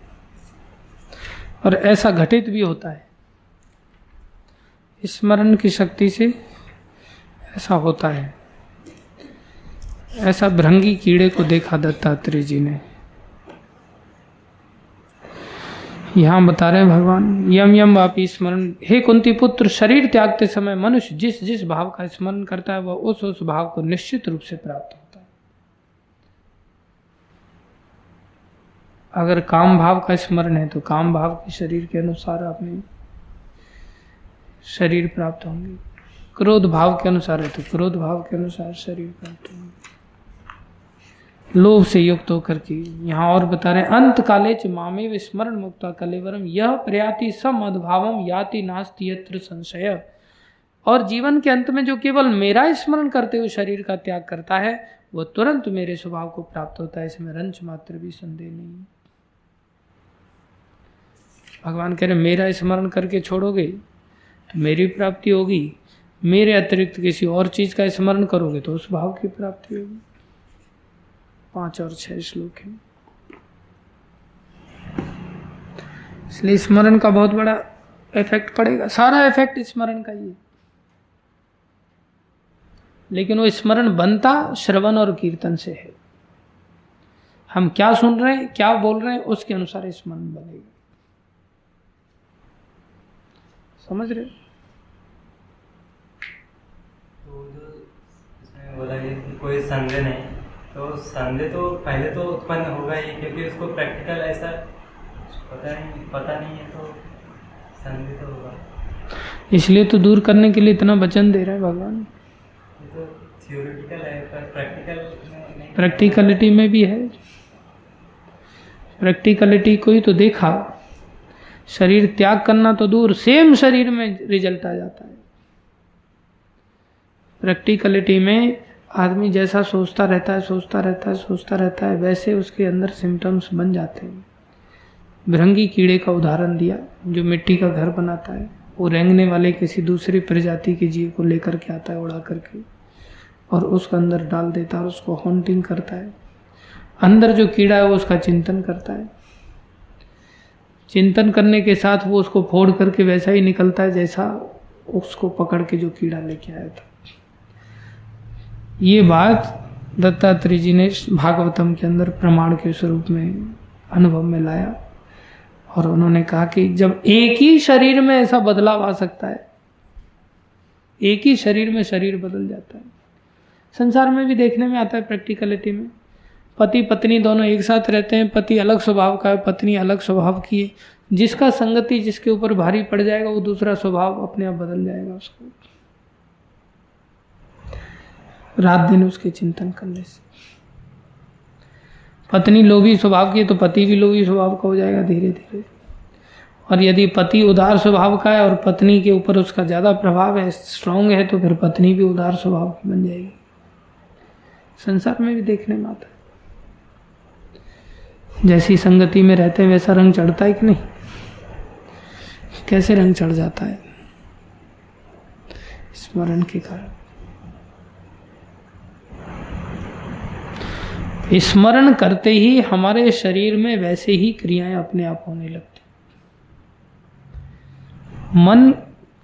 S1: और ऐसा घटित भी होता है। स्मरण की शक्ति से ऐसा होता है। ऐसा भृंगी कीड़े को देखा दत्तात्रेय जी ने। यहाँ बता रहे हैं भगवान, यम यम वापी स्मरण। हे कुंती पुत्र, शरीर त्यागते समय मनुष्य जिस जिस भाव का स्मरण करता है वह उस भाव को निश्चित रूप से प्राप्त होता है। अगर काम भाव का स्मरण है तो काम भाव के शरीर के अनुसार अपने शरीर प्राप्त होंगे। क्रोध भाव के अनुसार है तो क्रोध भाव के अनुसार शरीर प्राप्त होंगे। लोभ से युक्त होकर के यहाँ और बता रहे हैं, अंत काले च मामे विस्मरण मुक्ता कलेवरम यह प्रयाति सम अद्भावम याति नास्ति यत्र संशय। और जीवन के अंत में जो केवल मेरा स्मरण करते हुए शरीर का त्याग करता है वह तुरंत मेरे स्वभाव को प्राप्त होता है, इसमें रंच मात्र भी संदेह नहीं। भगवान कह रहे मेरा स्मरण करके छोड़ोगे तो मेरी प्राप्ति होगी, मेरे अतिरिक्त किसी और चीज का स्मरण करोगे तो उस भाव की प्राप्ति होगी। 5 और 6 श्लोक है। इसलिए स्मरण का बहुत बड़ा इफेक्ट पड़ेगा। सारा इफेक्ट स्मरण का ही है, लेकिन वो स्मरण बनता श्रवण और कीर्तन से है। हम क्या सुन रहे हैं, क्या बोल रहे हैं, उसके अनुसार स्मरण बनेगा। समझ रहे?
S2: तो जो इसमें बोला गया कि कोई संदेह नहीं, तो संदेह तो पहले तो उत्पन्न होगा ही, क्योंकि उसको प्रैक्टिकल ऐसा पता नहीं है, तो संदेह तो होगा।
S1: इसलिए तो दूर करने के लिए इतना वचन दे रहे हैं भगवान।
S2: ये तो थियोरेटिकल है, पर प्रैक्टिकल नहीं।
S1: प्रैक्टिकलिटी में भी है। प्रैक्टिकलिटी को ही तो देखा। शरीर त्याग करना तो दूर, सेम शरीर में रिजल्ट आ जाता है। प्रैक्टिकलिटी में आदमी जैसा सोचता रहता है वैसे उसके अंदर सिम्टम्स बन जाते हैं। भृंगी कीड़े का उदाहरण दिया, जो मिट्टी का घर बनाता है, वो रेंगने वाले किसी दूसरी प्रजाति के जीव को लेकर के आता है उड़ा करके, और उसके अंदर डाल देता है और उसको हॉन्टिंग करता है। अंदर जो कीड़ा है वो उसका चिंतन करता है। चिंतन करने के साथ वो उसको फोड़ करके वैसा ही निकलता है जैसा उसको पकड़ के जो कीड़ा लेके आया था। ये बात दत्तात्रेय जी ने भागवतम के अंदर प्रमाण के स्वरूप में अनुभव में लाया, और उन्होंने कहा कि जब एक ही शरीर में ऐसा बदलाव आ सकता है एक ही शरीर में शरीर बदल जाता है। संसार में भी देखने में आता है, प्रैक्टिकलिटी में पति पत्नी दोनों एक साथ रहते हैं, पति अलग स्वभाव का है, पत्नी अलग स्वभाव की है। जिसका संगति जिसके ऊपर भारी पड़ जाएगा वो दूसरा स्वभाव अपने आप बदल जाएगा उसको, रात दिन उसके चिंतन करने से। पत्नी लोभी स्वभाव की है तो पति भी लोभी स्वभाव का हो जाएगा धीरे धीरे। और यदि पति उदार स्वभाव का है और पत्नी के ऊपर उसका ज़्यादा प्रभाव है, स्ट्रांग है, तो फिर पत्नी भी उदार स्वभाव की बन जाएगी। संसार में भी देखने में आता है। जैसी संगति में रहते हैं वैसा रंग चढ़ता है कि नहीं? कैसे रंग चढ़ जाता है? स्मरण के कारण। स्मरण करते ही हमारे शरीर में वैसे ही क्रियाएं अपने आप होने लगती। मन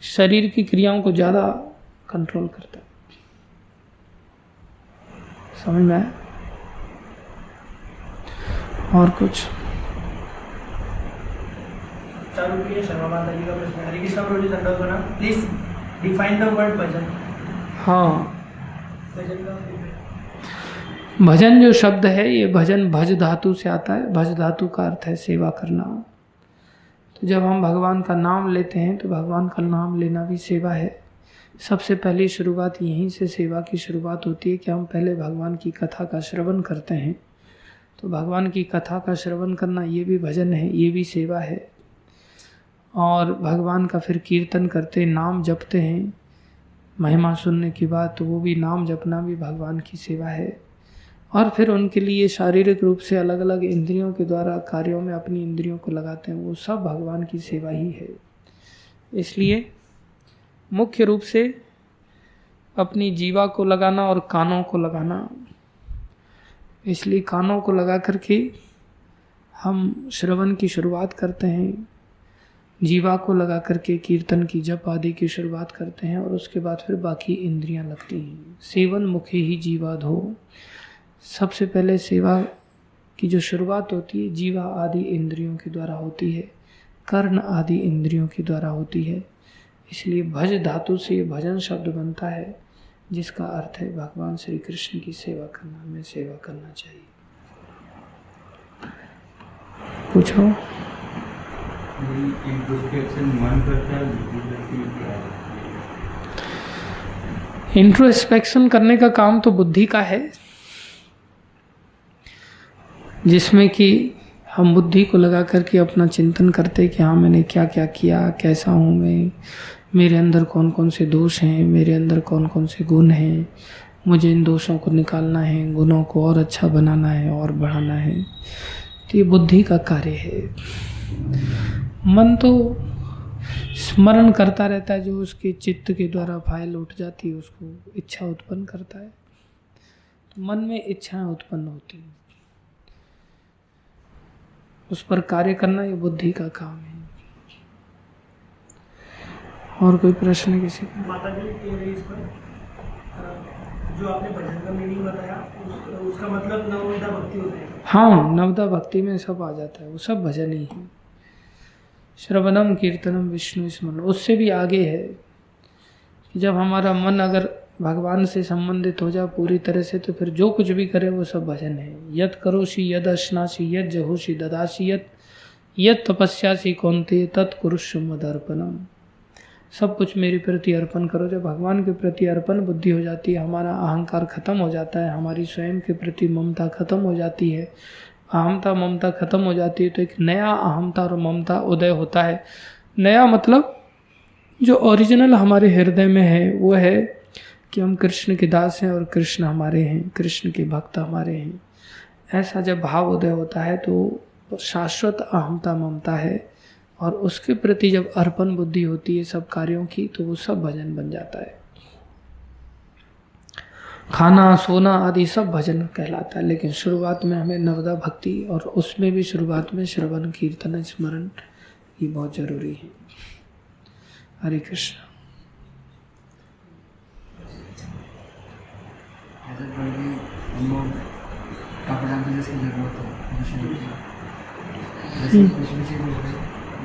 S1: शरीर की क्रियाओं को ज्यादा कंट्रोल करता है। समझ में आया? और कुछ?
S3: शर्मा माता जी का प्रश्न है। हरे कृष्ण प्रभु जी, दंडवत प्रणाम। प्लीज डिफाइन द वर्ड भजन।
S1: हाँ,
S3: भजन का
S1: भजन जो शब्द है ये भजन भज धातु से आता है। भज धातु का अर्थ है सेवा करना। तो जब हम भगवान का नाम लेते हैं तो भगवान का नाम लेना भी सेवा है। सबसे पहली शुरुआत यहीं से सेवा की शुरुआत होती है कि हम पहले भगवान की कथा का श्रवण करते हैं। तो भगवान की कथा का श्रवण करना ये भी भजन है, ये भी सेवा है। और भगवान का फिर कीर्तन करते, नाम जपते हैं महिमा सुनने की बात, तो वो भी नाम जपना भी भगवान की सेवा है। और फिर उनके लिए शारीरिक रूप से अलग अलग इंद्रियों के द्वारा कार्यों में अपनी इंद्रियों को लगाते हैं, वो सब भगवान की सेवा ही है। इसलिए मुख्य रूप से अपनी जीवा को लगाना और कानों को लगाना। इसलिए कानों को लगा करके हम श्रवण की शुरुआत करते हैं, जीवा को लगा करके कीर्तन की जप आदि की शुरुआत करते हैं, और उसके बाद फिर बाकी इंद्रियां लगती हैं। सेवन मुखे ही जीवा धो। सबसे पहले सेवा की जो शुरुआत होती है जीवा आदि इंद्रियों के द्वारा होती है, कर्ण आदि इंद्रियों के द्वारा होती है। इसलिए भज धातु से भजन शब्द बनता है, जिसका अर्थ है भगवान श्री कृष्ण की सेवा करना, हमें सेवा करना चाहिए। पूछो। इंट्रोस्पेक्शन करने का काम तो बुद्धि का है, जिसमें कि हम बुद्धि को लगा करके अपना चिंतन करते कि हाँ मैंने क्या क्या किया, कैसा हूँ मैं, मेरे अंदर कौन कौन से दोष हैं, मेरे अंदर कौन कौन से गुण हैं, मुझे इन दोषों को निकालना है, गुणों को और अच्छा बनाना है और बढ़ाना है। तो ये बुद्धि का कार्य है। मन तो स्मरण करता रहता है, जो उसके चित्त के द्वारा फाइल उठ जाती है उसको इच्छा उत्पन्न करता है। तो मन में इच्छाएं उत्पन्न होती हैं, उस पर कार्य करना ये बुद्धि का काम है। और कोई प्रश्न किसी का?
S3: माता जी इस पर जो आपने भजन का मीनिंग बताया उसका मतलब नवदा भक्ति होता है।
S1: हाँ, नवदा भक्ति में सब आ जाता है, वो सब भजन ही है। श्रवणम कीर्तनम विष्णु स्मरण, उससे भी आगे है कि जब हमारा मन अगर भगवान से संबंधित हो जाए पूरी तरह से, तो फिर जो कुछ भी करे वो सब भजन है। यत करोषि यद अश्नासि यद जहोषि ददासि यत तपस्यासि कौन्तेय तत्कुरुष्व मदर्पणम। सब कुछ मेरे प्रति अर्पण करो। जब भगवान के प्रति अर्पण बुद्धि हो जाती है, हमारा अहंकार खत्म हो जाता है, हमारी स्वयं के प्रति ममता खत्म हो जाती है, अहमता ममता खत्म हो जाती है, तो एक नया अहमता और ममता उदय होता है। नया मतलब जो ओरिजिनल हमारे हृदय में है वो है कि हम कृष्ण के दास हैं और कृष्ण हमारे हैं, कृष्ण के भक्त हमारे हैं। ऐसा जब भाव उदय होता है तो शाश्वत अहमता ममता है, और उसके प्रति जब अर्पण बुद्धि होती है सब कार्यों की, तो वो सब भजन बन जाता है। खाना सोना आदि सब भजन कहलाता है, लेकिन शुरुआत में हमें नवदा भक्ति, और उसमें भी शुरुआत में श्रवण कीर्तन स्मरण ये बहुत जरूरी है। हरे कृष्ण।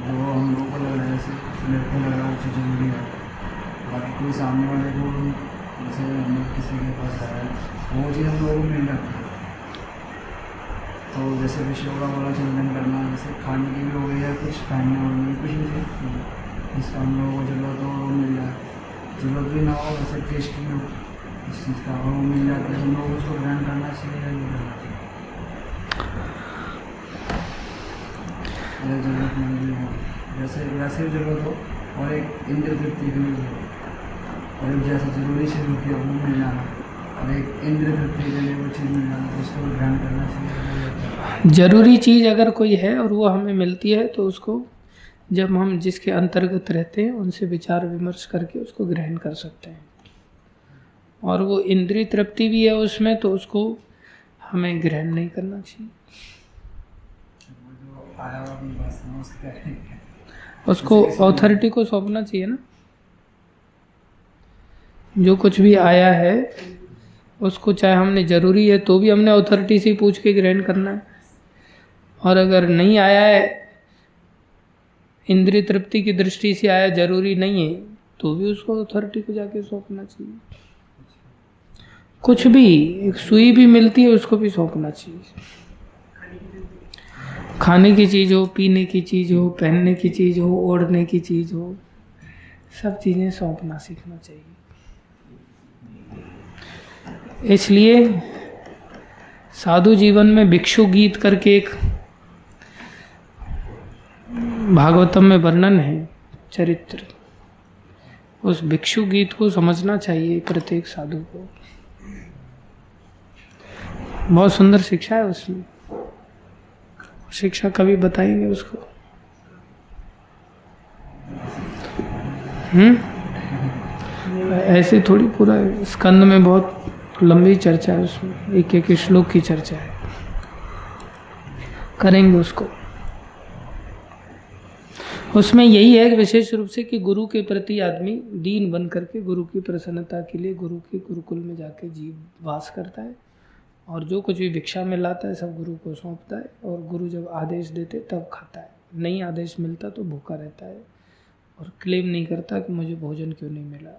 S4: जो हम लोगों को लग रहा है जैसे लड़के लग रहा है जरूरी है, बाकी कोई सामने वाले को जैसे हम लोग किसी के पास जा रहे हैं वो चीज़ हम लोगों को मिल जाती है। तो जैसे विषयों का बोला चिंतन करना, जैसे खाने की भी हो गई है, कुछ पहनने ओढ़ने की कुछ भी चीज़ जिसका हम लोगों को जरूरत हो वो मिल जाए, जरूरत भी ना हो वैसे टेस्ट भी हो इस चीज़ का वो मिल जाता है, हम लोग उसको ग्रहण करना चाहिए या नहीं करना चाहिए। जरूरत नहीं भी हो जैसे वैसे भी जरूरत हो, और एक इंद्र तृप्ति के लिए हो, और एक जैसे जरूरी चीज़ होती है वो मिल जाना, और एक इंद्र तृप्ति के लिए वो चीज़ मिल जाना, तो उसको ग्रहण करना चाहिए।
S1: जरूरी चीज़ अगर कोई है और वो हमें मिलती है तो उसको जब हम जिसके अंतर्गत रहते हैं उनसे विचार विमर्श करके उसको ग्रहण कर सकते हैं, और वो इंद्रिय तृप्ति भी है उसमें तो उसको हमें ग्रहण नहीं करना चाहिए।
S4: आया हुआ अपनी बात सुनो,
S1: उसको अथॉरिटी को सौंपना चाहिए ना। जो कुछ भी आया है उसको चाहे हमने जरूरी है तो भी हमने अथॉरिटी से पूछ के ग्रहण करना है, और अगर नहीं आया है इंद्रिय तृप्ति की दृष्टि से आया जरूरी नहीं है तो भी उसको अथॉरिटी को जाके सौंपना चाहिए। कुछ भी एक सुई भी मिलती है उसको भी सौंपना चाहिए। खाने की चीज़ हो, पीने की चीज़ हो, पहनने की चीज़ हो, ओढ़ने की चीज़ हो, सब चीज़ें सौंपना सीखना चाहिए। इसलिए साधु जीवन में भिक्षु गीत करके एक भागवतम में वर्णन है चरित्र, उस भिक्षु गीत को समझना चाहिए प्रत्येक साधु को। बहुत सुंदर शिक्षा है उसमें, शिक्षा कभी बताएंगे उसको। ऐसे थोड़ी पूरा स्कंद में बहुत लंबी चर्चा है उसमें, एक एक श्लोक की चर्चा है, करेंगे उसको। उसमें यही है विशेष रूप से कि गुरु के प्रति आदमी दीन बन करके गुरु की प्रसन्नता के लिए गुरु के गुरुकुल में जाके जीव वास करता है, और जो कुछ भी भिक्षा में लाता है सब गुरु को सौंपता है, और गुरु जब आदेश देते तब खाता है, नहीं आदेश मिलता तो भूखा रहता है और क्लेम नहीं करता कि मुझे भोजन क्यों नहीं मिला।